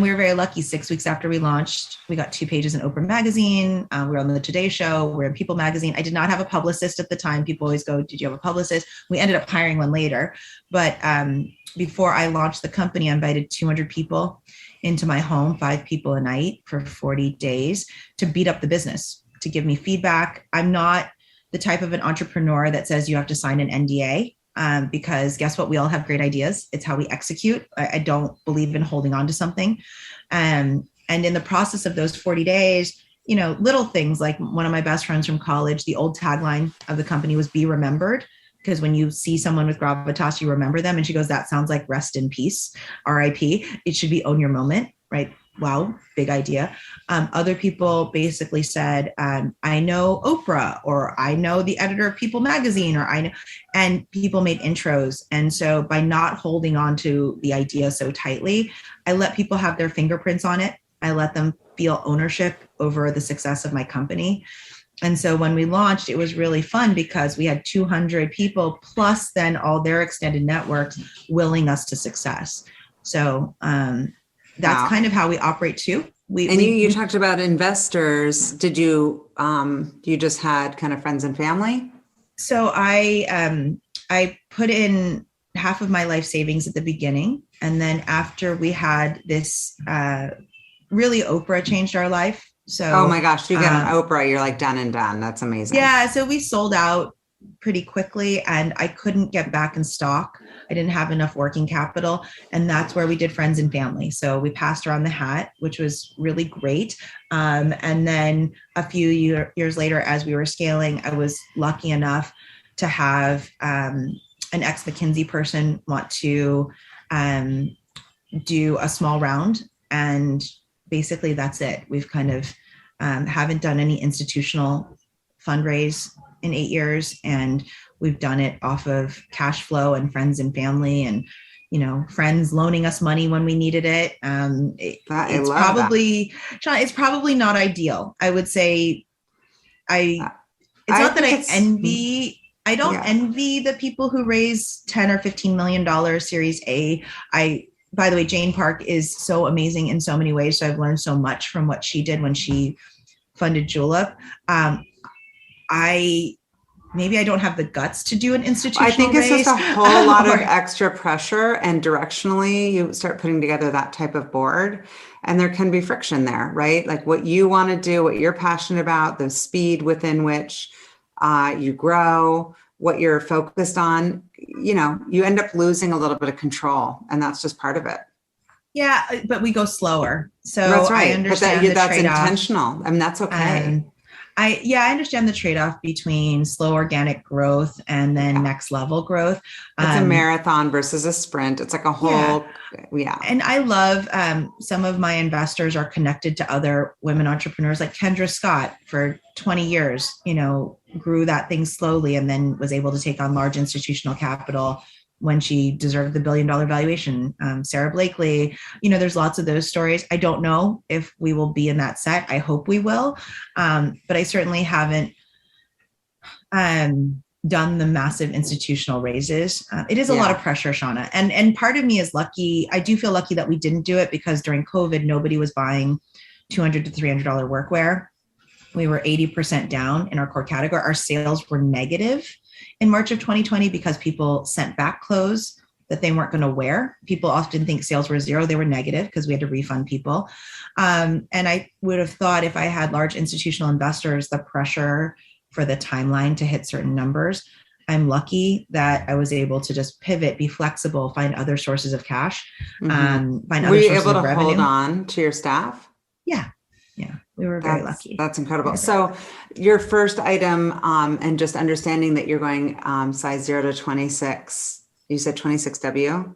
we were very lucky. 6 weeks after we launched, we got 2 pages in Oprah magazine. We were on the Today Show. We're in People magazine. I did not have a publicist at the time. People always go, did you have a publicist? We ended up hiring one later. But before I launched the company, I invited 200 people into my home, 5 people a night for 40 days to beat up the business, to give me feedback. I'm not the type of an entrepreneur that says you have to sign an NDA. Because guess what? We all have great ideas. It's how we execute. I don't believe in holding on to something. And in the process of those 40 days, little things like one of my best friends from college, the old tagline of the company was be remembered. Because when you see someone with gravitas, you remember them. And she goes, that sounds like rest in peace, RIP. It should be own your moment, right? Wow, big idea. Other people basically said, I know Oprah, or I know the editor of People magazine, or I know, and people made intros. And so by not holding on to the idea so tightly, I let people have their fingerprints on it. I let them feel ownership over the success of my company. And so when we launched, it was really fun because we had 200 people plus then all their extended networks willing us to success. So, that's kind of how we operate too. You talked about investors. Did you just had kind of friends and family? So I put in half of my life savings at the beginning. And then after we had this, really Oprah changed our life. So, oh my gosh, you get on Oprah, you're like done and done. That's amazing. Yeah. So we sold out pretty quickly and I couldn't get back in stock. I didn't have enough working capital. And that's where we did friends and family. So we passed around the hat, which was really great. And then a few years later, as we were scaling, I was lucky enough to have an ex-McKinsey person want to do a small round. And basically that's it. We've kind of haven't done any institutional fundraise in 8 years, and we've done it off of cash flow and friends and family, and friends loaning us money when we needed it. It's probably not ideal. I would say I don't envy the people who raise 10 or $15 million Series A. By the way, Jane Park is so amazing in so many ways. So I've learned so much from what she did when she funded Julep. Maybe I don't have the guts to do an institutional raise. I think it's just a whole lot of extra pressure, and directionally you start putting together that type of board and there can be friction there, right? Like what you want to do, what you're passionate about, the speed within which you grow, what you're focused on, you end up losing a little bit of control, and that's just part of it. Yeah, but we go slower. So that's right. I understand but that's trade-off. Intentional. I mean, that's okay. I understand the trade-off between slow organic growth and then next level growth. It's a marathon versus a sprint. It's like a whole, And I love some of my investors are connected to other women entrepreneurs, like Kendra Scott for 20 years, grew that thing slowly and then was able to take on large institutional capital when she deserved the $1 billion valuation. Sarah Blakely, there's lots of those stories. I don't know if we will be in that set. I hope we will. But I certainly haven't done the massive institutional raises. It is a lot of pressure, Shauna. And part of me is lucky. I do feel lucky that we didn't do it because during COVID, nobody was buying $200 to $300 workwear. We were 80% down in our core category. Our sales were negative in March of 2020 because people sent back clothes that they weren't going to wear. People often think sales were zero. They were negative because we had to refund people. And I would have thought if I had large institutional investors, the pressure for the timeline to hit certain numbers, I'm lucky that I was able to just pivot, be flexible, find other sources of cash, find other sources of revenue. Were you able to hold on to your staff? Yeah. We were very lucky. That's incredible. So your first item, and just understanding that you're going size 0 to 26, you said 26W,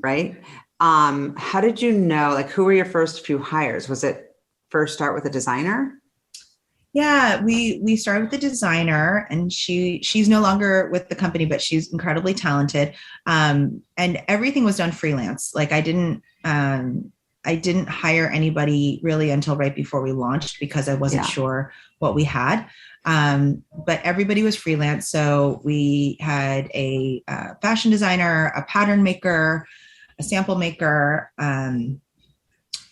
right? How did you know, who were your first few hires? Was it first start with a designer? Yeah, we started with the designer, and she's no longer with the company, but she's incredibly talented. And everything was done freelance. I didn't hire anybody really until right before we launched because I wasn't sure what we had. But everybody was freelance. So we had a fashion designer, a pattern maker, a sample maker,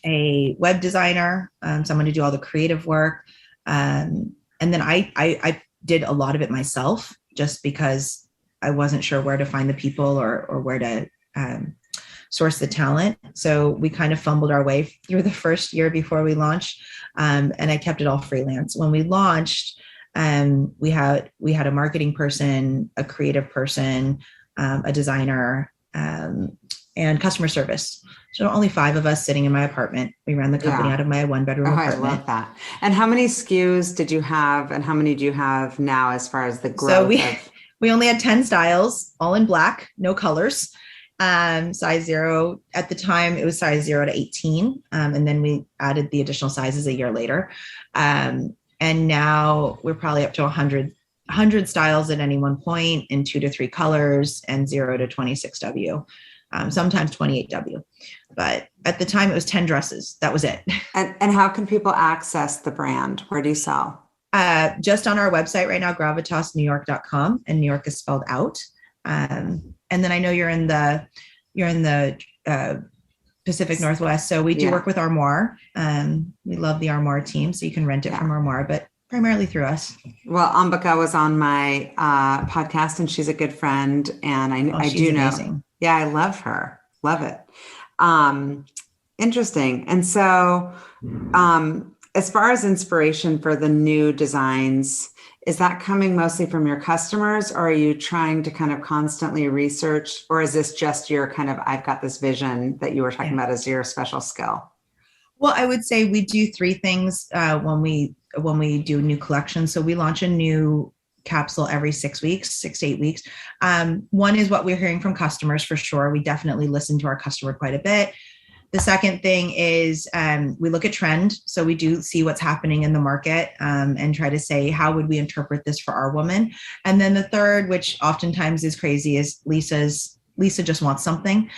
a web designer, someone to do all the creative work. And then I did a lot of it myself just because I wasn't sure where to find the people or where to source the talent. So we kind of fumbled our way through the first year before we launched. And I kept it all freelance. When we launched, we had a marketing person, a creative person, a designer, and customer service. So only 5 of us sitting in my apartment. We ran the company out of my 1-bedroom apartment. I love that. And how many SKUs did you have, and how many do you have now as far as the growth? So we only had 10 styles, all in black, no colors. Size 0 at the time, it was size 0 to 18. And then we added the additional sizes a year later. And now we're probably up to 100 styles at any one point in 2 to 3 colors and 0 to 26W, sometimes 28W. But at the time it was 10 dresses. That was it. And how can people access the brand? Where do you sell? Just on our website right now, gravitasnewyork.com, and New York is spelled out. And then I know you're in the Pacific Northwest. So we do work with Armoire. We love the Armoire team. So you can rent it from Armoire, but primarily through us. Well, Ambika was on my podcast, and she's a good friend. And I do know. Amazing. Yeah, I love her. Love it. Interesting. And so as far as inspiration for the new designs, is that coming mostly from your customers, or are you trying to kind of constantly research, or is this just your kind of, I've got this vision that you were talking about as your special skill? Well, I would say we do 3 things when we do new collections. So we launch a new capsule every 6 to 8 weeks. One is what we're hearing from customers for sure. We definitely listen to our customer quite a bit. The second thing is we look at trend. So we do see what's happening in the market and try to say, how would we interpret this for our woman? And then the third, which oftentimes is crazy, is Lisa just wants something,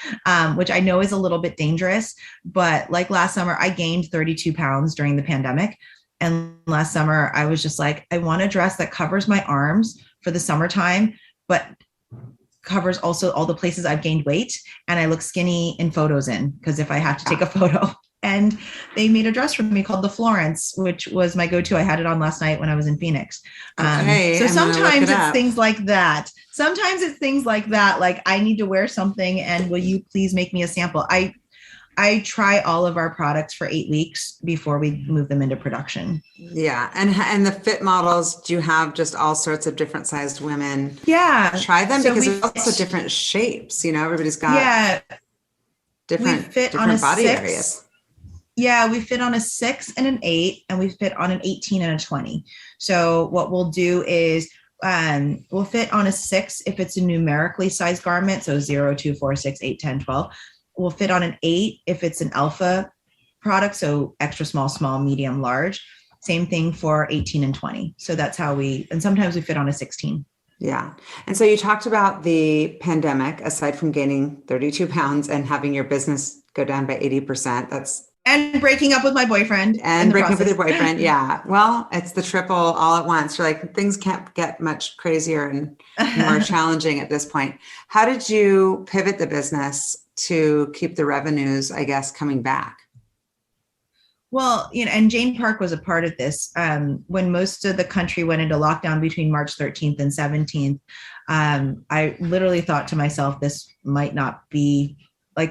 which I know is a little bit dangerous. But like last summer, I gained 32 pounds during the pandemic. And last summer, I was just like, I want a dress that covers my arms for the summertime, but covers also all the places I've gained weight, and I look skinny in photos because if I have to take a photo. And they made a dress for me called the Florence, which was my go-to. I had it on last night when I was in Phoenix. So sometimes it's things like that. Like I need to wear something, and will you please make me a sample? I try all of our products for 8 weeks before we move them into production. Yeah. And the fit models, do you have just all sorts of different sized women? Yeah. Try them, because there's also different shapes. Everybody's got different body areas. Yeah, we fit on a 6 and an 8, and we fit on an 18 and a 20. So what we'll do is we'll fit on a 6 if it's a numerically sized garment. So 0, 2, 4, 6, 8, 10, 12. We'll fit on an 8 if it's an alpha product. So extra small, small, medium, large. Same thing for 18 and 20. So that's how and sometimes we fit on a 16. Yeah. And so you talked about the pandemic, aside from gaining 32 pounds and having your business go down by 80%. And breaking up with my boyfriend. And breaking up with your boyfriend. Yeah. Well, it's the triple all at once. You're like, things can't get much crazier and more challenging at this point. How did you pivot the business to keep the revenues, I guess, coming back? Well, and Jane Park was a part of this. When most of the country went into lockdown between March 13th and 17th, I literally thought to myself, this might not be,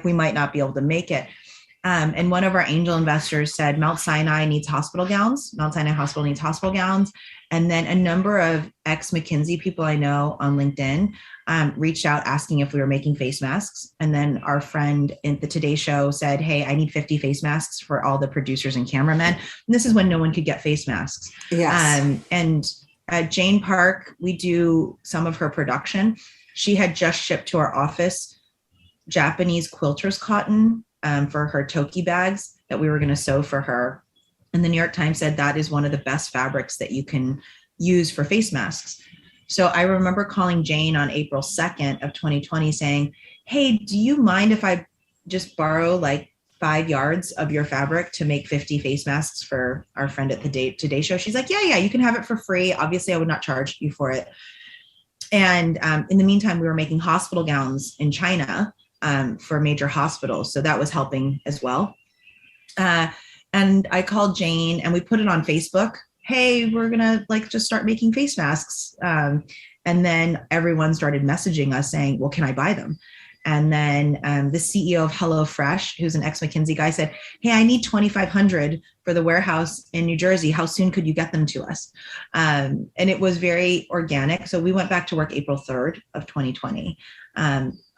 we might not be able to make it. And one of our angel investors said, Mount Sinai needs hospital gowns. Mount Sinai Hospital needs hospital gowns. And then a number of ex-McKinsey people I know on LinkedIn reached out asking if we were making face masks. And then our friend in the Today Show said, hey, I need 50 face masks for all the producers and cameramen. And this is when no one could get face masks. Yes. And at Jane Park, we do some of her production. She had just shipped to our office Japanese quilters cotton for her toki bags that we were going to sew for her. And the New York Times said that is one of the best fabrics that you can use for face masks. So I remember calling Jane on April 2nd of 2020 saying, hey, do you mind if I just borrow 5 yards of your fabric to make 50 face masks for our friend at the Today Show? She's like, yeah, you can have it for free. Obviously, I would not charge you for it. And in the meantime, we were making hospital gowns in China for major hospitals. So that was helping as well. And I called Jane and we put it on Facebook. Hey, we're going to just start making face masks. And then everyone started messaging us saying, well, can I buy them? And then the CEO of HelloFresh, who's an ex-McKinsey guy, said, hey, I need 2,500 for the warehouse in New Jersey. How soon could you get them to us? And it was very organic. So we went back to work April 3rd of 2020.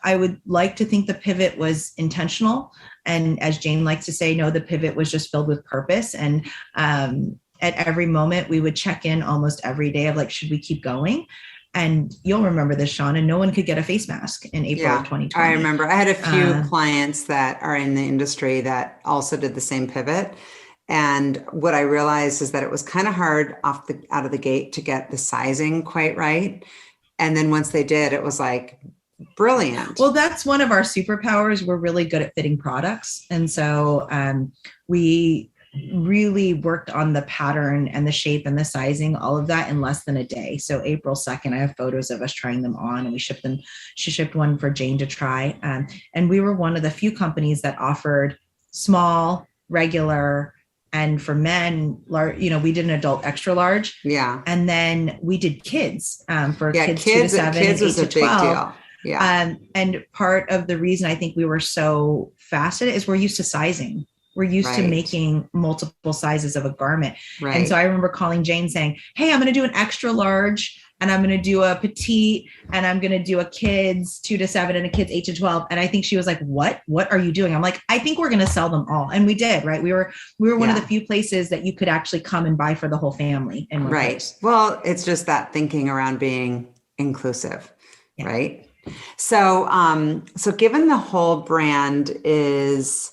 I would like to think the pivot was intentional. And as Jane likes to say, no, the pivot was just filled with purpose. And at every moment, we would check in almost every day of should we keep going? And you'll remember this, Sean, and no one could get a face mask in April of 2020. I remember. I had a few clients that are in the industry that also did the same pivot. And what I realized is that it was kind of hard out of the gate to get the sizing quite right. And then once they did, it was brilliant. Well, that's one of our superpowers. We're really good at fitting products. And so we really worked on the pattern and the shape and the sizing, all of that in less than a day. So April 2nd, I have photos of us trying them on and we shipped them. She shipped one for Jane to try. And we were one of the few companies that offered small, regular, and for men, we did an adult extra large. Yeah. And then we did kids for kids 2 to 7 kids and 8 to 12. Big deal. Yeah. And part of the reason I think we were so fast at it is we're used to sizing. We're used to making multiple sizes of a garment. Right. And so I remember calling Jane saying, hey, I'm going to do an extra large and I'm going to do a petite and I'm going to do a kids 2 to 7 and a kids 8 to 12. And I think she was like, what are you doing? I'm like, I think we're going to sell them all. And we did, right? We were one of the few places that you could actually come and buy for the whole family. In one place. Well, it's just that thinking around being inclusive, right? So, so given the whole brand is,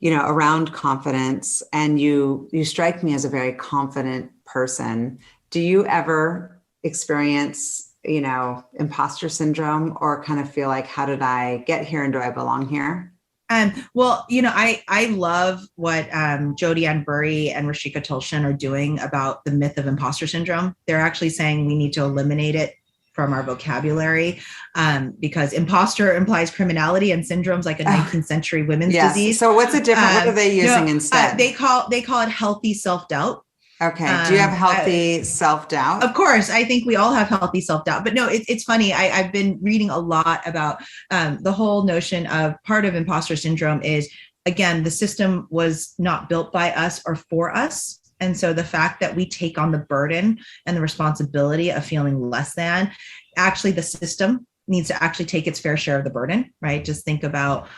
around confidence, and you strike me as a very confident person, do you ever experience, imposter syndrome or kind of feel like, how did I get here and do I belong here? Well, I love what Jodi Ann Burry and Rashika Tulshan are doing about the myth of imposter syndrome. They're actually saying we need to eliminate it from our vocabulary because imposter implies criminality and syndrome's like a 19th century women's disease. So what's the difference? What are they using instead? They call it healthy self-doubt. Okay. Do you have healthy self-doubt? Of course. I think we all have healthy self-doubt, but no, it's funny. I've been reading a lot about the whole notion of part of imposter syndrome is, again, the system was not built by us or for us. And so the fact that we take on the burden and the responsibility of feeling less than, actually the system needs to actually take its fair share of the burden, right? Just think about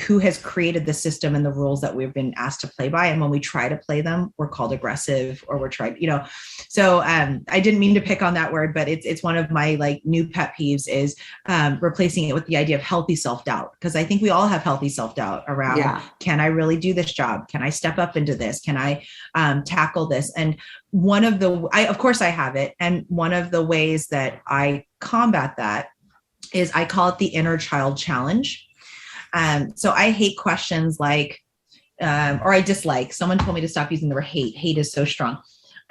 who has created the system and the rules that we've been asked to play by. And when we try to play them, we're called aggressive, or we're trying, so I didn't mean to pick on that word, but it's one of my like new pet peeves is replacing it with the idea of healthy self-doubt. Because I think we all have healthy self-doubt around, can I really do this job? Can I step up into this? Can I tackle this? And of course I have it. And one of the ways that I combat that is I call it the inner child challenge. So I hate questions like, or I dislike, someone told me to stop using the word hate. Hate is so strong.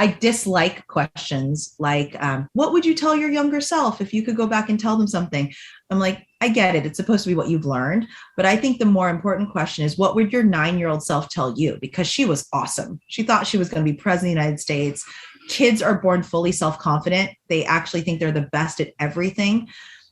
I dislike questions like, what would you tell your younger self if you could go back and tell them something? I'm like, I get it. It's supposed to be what you've learned. But I think the more important question is, what would your 9-year-old self tell you? Because she was awesome. She thought she was going to be president of the United States. Kids are born fully self-confident. They actually think they're the best at everything.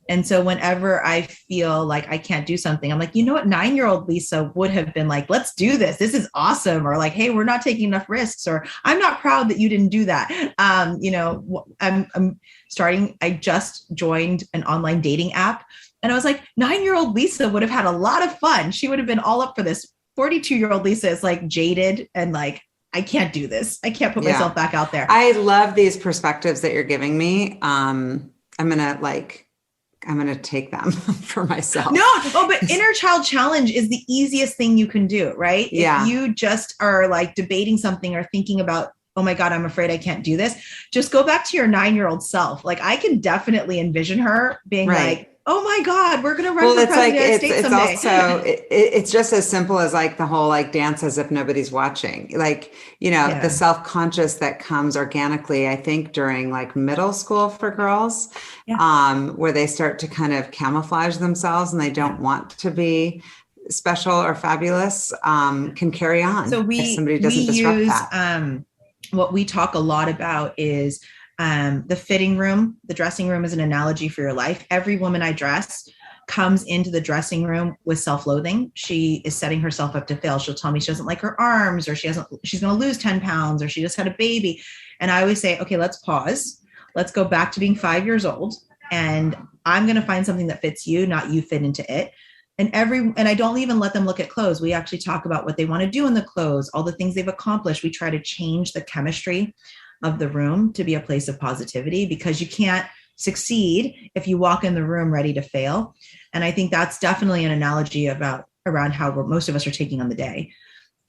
And so whenever I feel like I can't do something, I'm like, you know what, 9-year-old Lisa would have been like, let's do this. This is awesome. Or like, hey, we're not taking enough risks. Or I'm not proud that you didn't do that. I'm starting, I just joined an online dating app. And I was like, 9-year-old Lisa would have had a lot of fun. She would have been all up for this. 42-year-old Lisa is like jaded and like, I can't do this. I can't put myself back out there. I love these perspectives that you're giving me. I'm going to take them for myself. But inner child challenge is the easiest thing you can do, right? Yeah. If you just are like debating something or thinking about, oh my God, I'm afraid I can't do this. Just go back to your 9-year-old self. Like I can definitely envision her being like, oh my God, we're going to run for president of the United States someday. It's also, it's just as simple as like the whole like dance as if nobody's watching. Like, the self-conscious that comes organically, I think during like middle school for girls, where they start to kind of camouflage themselves and they don't want to be special or fabulous, can carry on. So if somebody doesn't disrupt that. What we talk a lot about is the fitting room. The dressing room is an analogy for your life. Every woman I dress comes into the dressing room with self-loathing. She is setting herself up to fail. She'll tell me she doesn't like her arms, or she's going to lose 10 pounds, or she just had a baby. And I always say, okay, let's pause. Let's go back to being 5 years old. And I'm going to find something that fits you, not you fit into it. And I don't even let them look at clothes. We actually talk about what they want to do in the clothes, all the things they've accomplished. We try to change the chemistry of the room to be a place of positivity, because you can't succeed if you walk in the room ready to fail. And I think that's definitely an analogy around how most of us are taking on the day.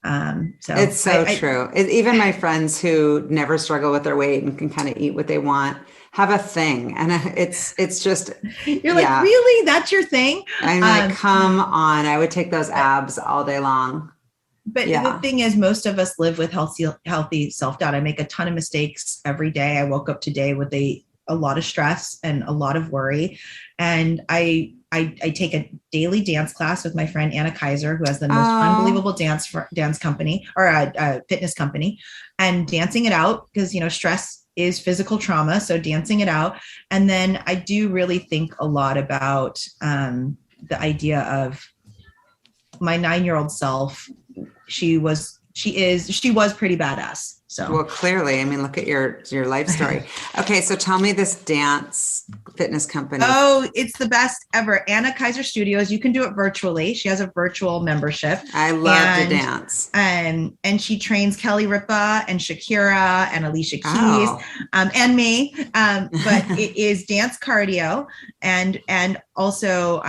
So it's true. Even my friends who never struggle with their weight and can kind of eat what they want have a thing. And it's just, you're like, really? That's your thing? I'm like, come on. I would take those abs all day long. But the thing is, most of us live with healthy self-doubt. I make a ton of mistakes every day. I woke up today with a lot of stress and a lot of worry. And I take a daily dance class with my friend Anna Kaiser, who has the most unbelievable dance company, or a fitness company, and dancing it out, because, stress is physical trauma. So dancing it out. And then I do really think a lot about the idea of my 9-year-old self. She was pretty badass. So, well, clearly, I mean, look at your life story. Okay. So tell me this dance fitness company. Oh, it's the best ever. Anna Kaiser Studios. You can do it virtually. She has a virtual membership. I love to dance. And she trains Kelly Ripa and Shakira and Alicia Keys, and me. But it is dance cardio and also,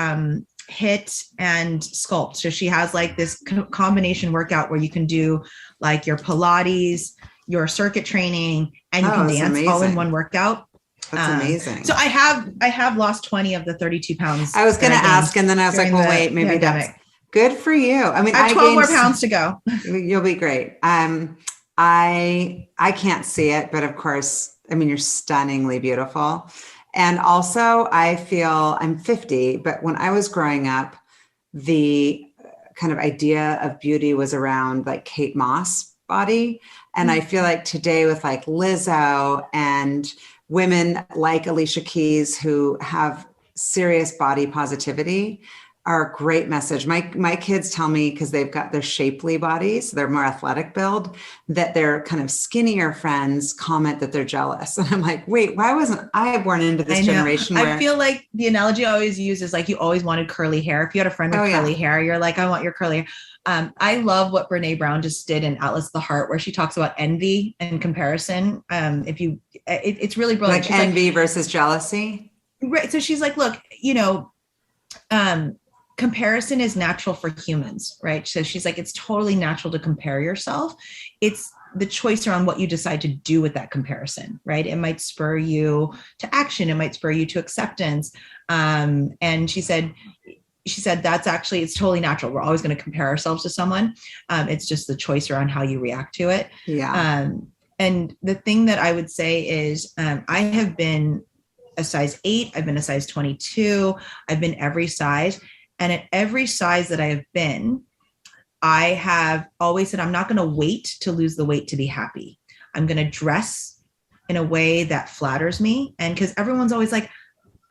HIIT and sculpt. So she has like this combination workout where you can do like your Pilates, your circuit training, and you can dance all in one workout. That's amazing. So I have lost 20 of the 32 pounds. I was going to ask, and then I was like, well, wait, maybe pandemic. That's good for you. I mean, I have 12 more pounds to go. You'll be great. I can't see it, but of course, I mean, you're stunningly beautiful. And also I feel I'm 50, but when I was growing up, the kind of idea of beauty was around like Kate Moss body. And I feel like today with like Lizzo and women like Alicia Keys who have serious body positivity are a great message. My kids tell me, because they've got their shapely bodies, they're more athletic build, that their kind of skinnier friends comment that they're jealous. And I'm like, wait, why wasn't I born into this generation? I feel like the analogy I always use is like, you always wanted curly hair. If you had a friend with curly hair, you're like, I want your curly hair. I love what Brene Brown just did in Atlas of the Heart, where she talks about envy and comparison. It's really brilliant. Like envy versus jealousy. Right. So she's like, look, comparison is natural for humans, right? So she's like, it's totally natural to compare yourself. It's the choice around what you decide to do with that comparison, right? It might spur you to action. It might spur you to acceptance. And she said, that's actually, it's totally natural. We're always going to compare ourselves to someone. It's just the choice around how you react to it. Yeah. And the thing that I would say is, I have been a size 8. I've been a size 22. I've been every size. And at every size that I have been, I have always said, I'm not going to wait to lose the weight to be happy. I'm going to dress in a way that flatters me. And because everyone's always like,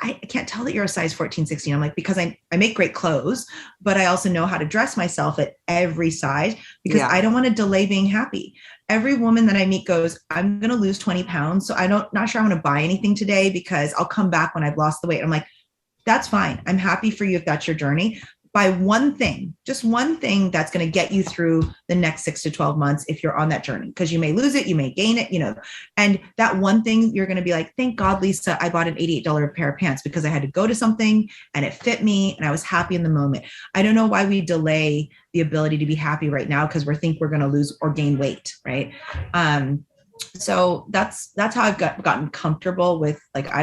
I can't tell that you're a size 14, 16. I'm like, because I make great clothes, but I also know how to dress myself at every size, because I don't want to delay being happy. Every woman that I meet goes, I'm going to lose 20 pounds. So not sure I want to buy anything today, because I'll come back when I've lost the weight. I'm like, that's fine. I'm happy for you if that's your journey. Buy one thing, just one thing that's going to get you through the next 6 to 12 months if you're on that journey, because you may lose it, you may gain it, and that one thing you're going to be like, thank God, Lisa, I bought an $88 pair of pants because I had to go to something and it fit me and I was happy in the moment. I don't know why we delay the ability to be happy right now, because we think we're going to lose or gain weight, right? So that's how I've gotten comfortable with, like, I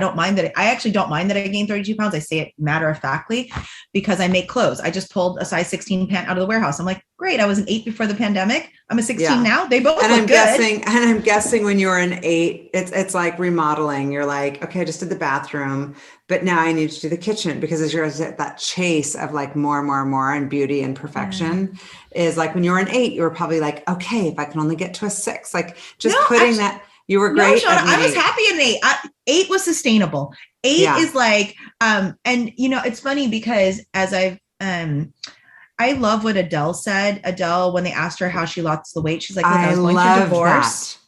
actually don't mind that I gained 32 pounds. I say it matter of factly because I make clothes. I just pulled a size 16 pant out of the warehouse. I'm like, great. I was an 8 before the pandemic. I'm a 16 now. They both look good. I'm guessing when you were an 8, it's like remodeling. You're like, okay, I just did the bathroom, but now I need to do the kitchen, because there's that chase of like more and beauty and perfection is like, when you were an 8, you were probably like, okay, if I can only get to a 6, like just that you were great. No, Shauna, I was happy in 8. 8 was sustainable. 8 is like, and it's funny because as I love what Adele said. Adele, when they asked her how she lost the weight, she's like, I was going through a divorce.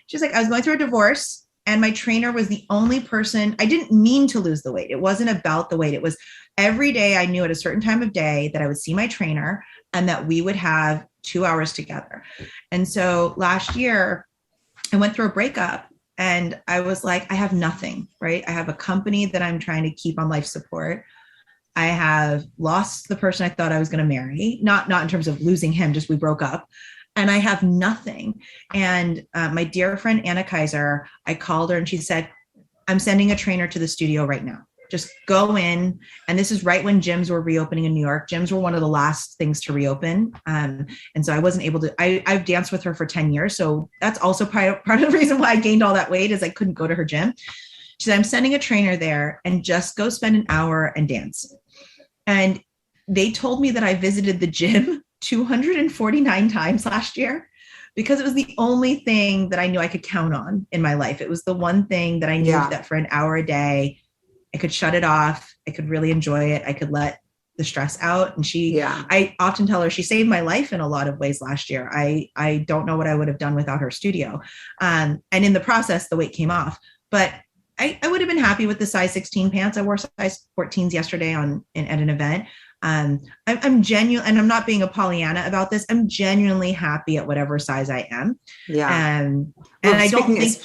She's like, I was going through a divorce, and my trainer was the only person. I didn't mean to lose the weight. It wasn't about the weight. It was every day I knew at a certain time of day that I would see my trainer and that we would have 2 hours together. And so last year I went through a breakup and I was like, I have nothing, right? I have a company that I'm trying to keep on life support. I have lost the person I thought I was going to marry, not in terms of losing him, just we broke up, and I have nothing. And my dear friend, Anna Kaiser, I called her and she said, I'm sending a trainer to the studio right now. Just go in. And this is right when gyms were reopening in New York. Gyms were one of the last things to reopen. And so I wasn't able to, I've danced with her for 10 years. So that's also part of the reason why I gained all that weight is I couldn't go to her gym. She said, I'm sending a trainer there and just go spend an hour and dance. And they told me that I visited the gym 249 times last year because it was the only thing that I knew I could count on in my life. It was the one thing that I knew that for an hour a day, I could shut it off. I could really enjoy it. I could let the stress out. And I often tell her she saved my life in a lot of ways last year. I don't know what I would have done without her studio. And in the process, the weight came off, but I would have been happy with the size 16 pants. I wore size 14s yesterday at an event. I'm genuine, and I'm not being a Pollyanna about this. I'm genuinely happy at whatever size I am. Yeah. And I don't think,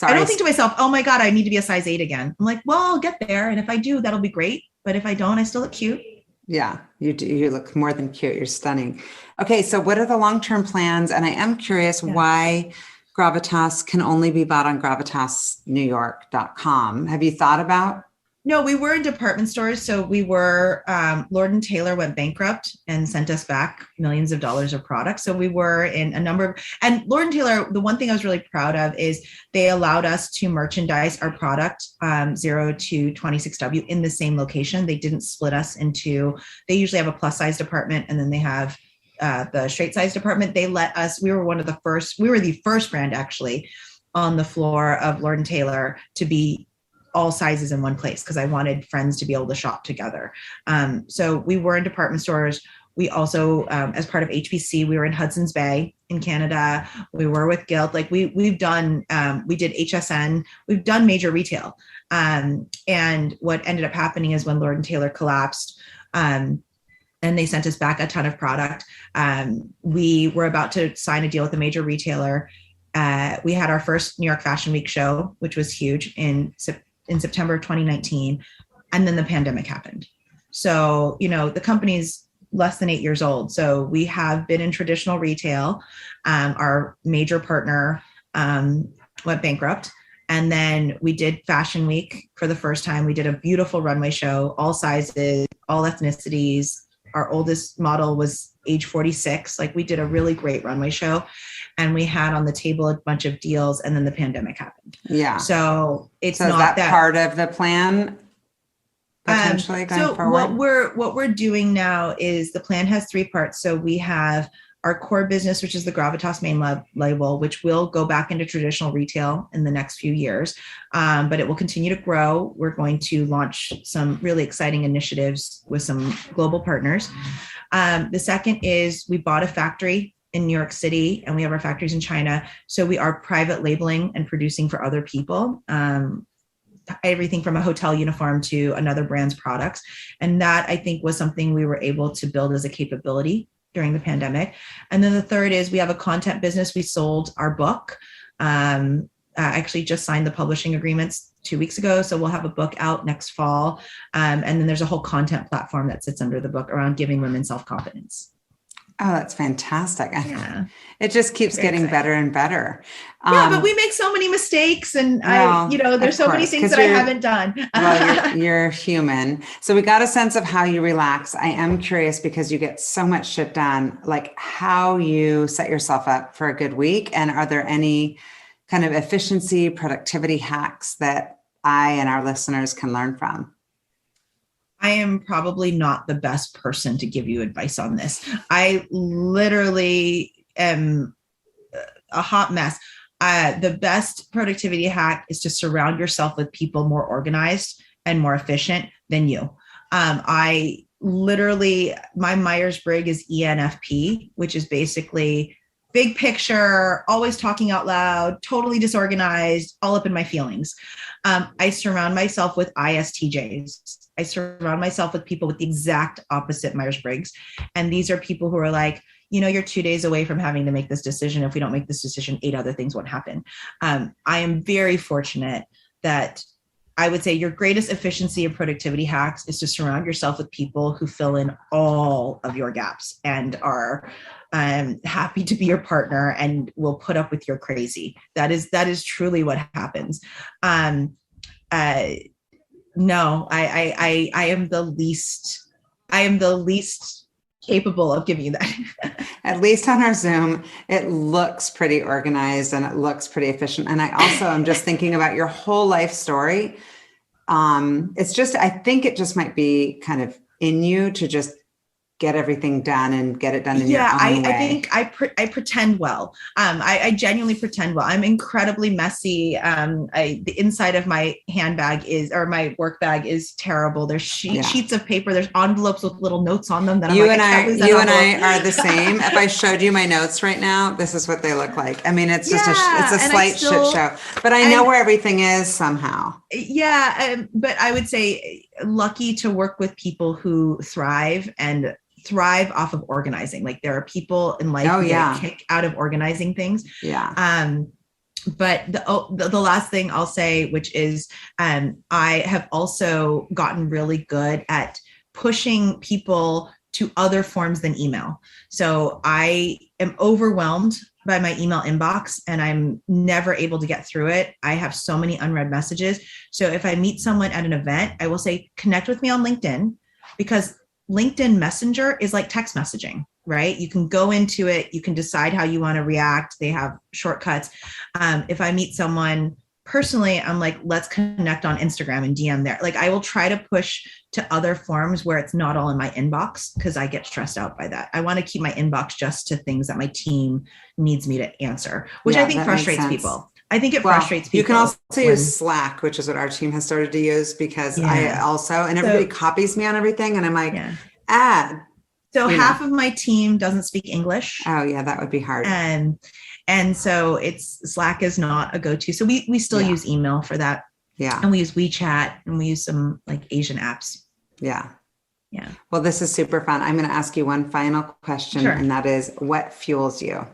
I don't think to myself, oh my God, I need to be a size 8 again. I'm like, well, I'll get there. And if I do, that'll be great. But if I don't, I still look cute. Yeah, you do. You look more than cute. You're stunning. Okay. So what are the long-term plans? And I am curious why Gravitas can only be bought on gravitasnewyork.com. Have you thought about? No, we were in department stores. So we were, Lord & Taylor went bankrupt and sent us back millions of dollars of products. So we were in a number of, and Lord & Taylor, the one thing I was really proud of is they allowed us to merchandise our product 0 to 26W in the same location. They didn't split us into, they usually have a plus size department and then they have the straight size department. They let us, we were the first brand actually on the floor of Lord & Taylor to be all sizes in one place because I wanted friends to be able to shop together. So we were in department stores. We also, as part of HBC, we were in Hudson's Bay in Canada. We were with Gale. Like we did HSN. We've done major retail. And what ended up happening is when Lord & Taylor collapsed, and they sent us back a ton of product. We were about to sign a deal with a major retailer. We had our first New York Fashion Week show, which was huge in September of 2019. And then the pandemic happened. So, the company's less than 8 years old. So we have been in traditional retail. Our major partner went bankrupt. And then we did Fashion Week for the first time. We did a beautiful runway show, all sizes, all ethnicities. Our oldest model was age 46. Like we did a really great runway show. And we had on the table a bunch of deals, and then the pandemic happened. Yeah. So it's so not is that part of the plan potentially going forward? What we're doing now is the plan has 3 parts. So we have our core business, which is the GRAVITAS main label, which will go back into traditional retail in the next few years, but it will continue to grow. We're going to launch some really exciting initiatives with some global partners. The second is we bought a factory in New York City, and we have our factories in China. So we are private labeling and producing for other people. Everything from a hotel uniform to another brand's products. And that, I think, was something we were able to build as a capability during the pandemic. And then the third is we have a content business. We sold our book. Actually just signed the publishing agreements 2 weeks ago. So we'll have a book out next fall. And then there's a whole content platform that sits under the book around giving women self-confidence. Oh, that's fantastic. Yeah. It just keeps getting better and better. Yeah, but we make so many mistakes, and there's so many things that I haven't done. Well, you're human. So we got a sense of how you relax. I am curious because you get so much shit done, like how you set yourself up for a good week. And are there any kind of efficiency, productivity hacks that I and our listeners can learn from? I am probably not the best person to give you advice on this. I literally am a hot mess. The best productivity hack is to surround yourself with people more organized and more efficient than you. My Myers-Briggs is ENFP, which is basically big picture, always talking out loud, totally disorganized, all up in my feelings. I surround myself with ISTJs. I surround myself with people with the exact opposite Myers-Briggs. And these are people who are like, you're 2 days away from having to make this decision. If we don't make this decision, 8 other things won't happen. I am very fortunate that I would say your greatest efficiency and productivity hacks is to surround yourself with people who fill in all of your gaps and are happy to be your partner and will put up with your crazy. That is truly what happens. No, I am the least capable of giving you that. At least on our Zoom, it looks pretty organized and it looks pretty efficient. And I also am just thinking about your whole life story. I think it just might be kind of in you to just get everything done and get it done in your own way. I think I pretend well. I genuinely pretend well. I'm incredibly messy. The inside of my my work bag is terrible. There's sheets of paper. There's envelopes with little notes on them that you and I are the same. If I showed you my notes right now, this is what they look like. I mean, it's just it's a slight shit show, but I know where everything is somehow. Yeah. But I would say lucky to work with people who thrive off of organizing. Like there are people in life who get a kick out of organizing things. Yeah. But the last thing I'll say, which is I have also gotten really good at pushing people to other forms than email. So I am overwhelmed by my email inbox and I'm never able to get through it. I have so many unread messages. So if I meet someone at an event, I will say, connect with me on LinkedIn, because LinkedIn Messenger is like text messaging, right? You can go into it. You can decide how you want to react. They have shortcuts. If I meet someone personally, I'm like, let's connect on Instagram and DM there. Like I will try to push to other forms where it's not all in my inbox because I get stressed out by that. I want to keep my inbox just to things that my team needs me to answer, which I think frustrates people. I think it frustrates people. You can also use Slack, which is what our team has started to use because I also, and everybody copies me on everything. And I'm like, add. So half of my team doesn't speak English. Oh yeah, that would be hard. And so Slack is not a go-to. So we still use email for that. Yeah. And we use WeChat and we use some like Asian apps. Yeah. Yeah. Well, this is super fun. I'm going to ask you one final question, and that is, what fuels you?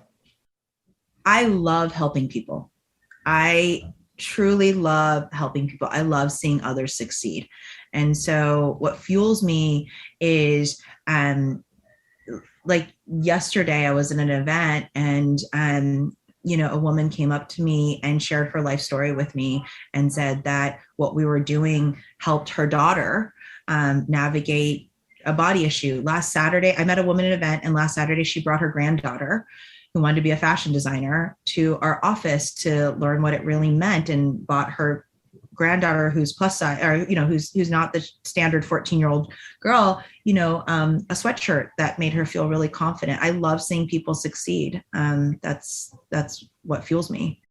I love helping people. I truly love helping people. I love seeing others succeed. And so what fuels me is, like yesterday I was in an event and, a woman came up to me and shared her life story with me and said that what we were doing helped her daughter navigate a body issue. Last Saturday, I met a woman at an event, and last Saturday she brought her granddaughter, who wanted to be a fashion designer, to our office to learn what it really meant, and bought her granddaughter, who's plus size, or who's not the standard 14-year-old girl, a sweatshirt that made her feel really confident. I love seeing people succeed. That's what fuels me.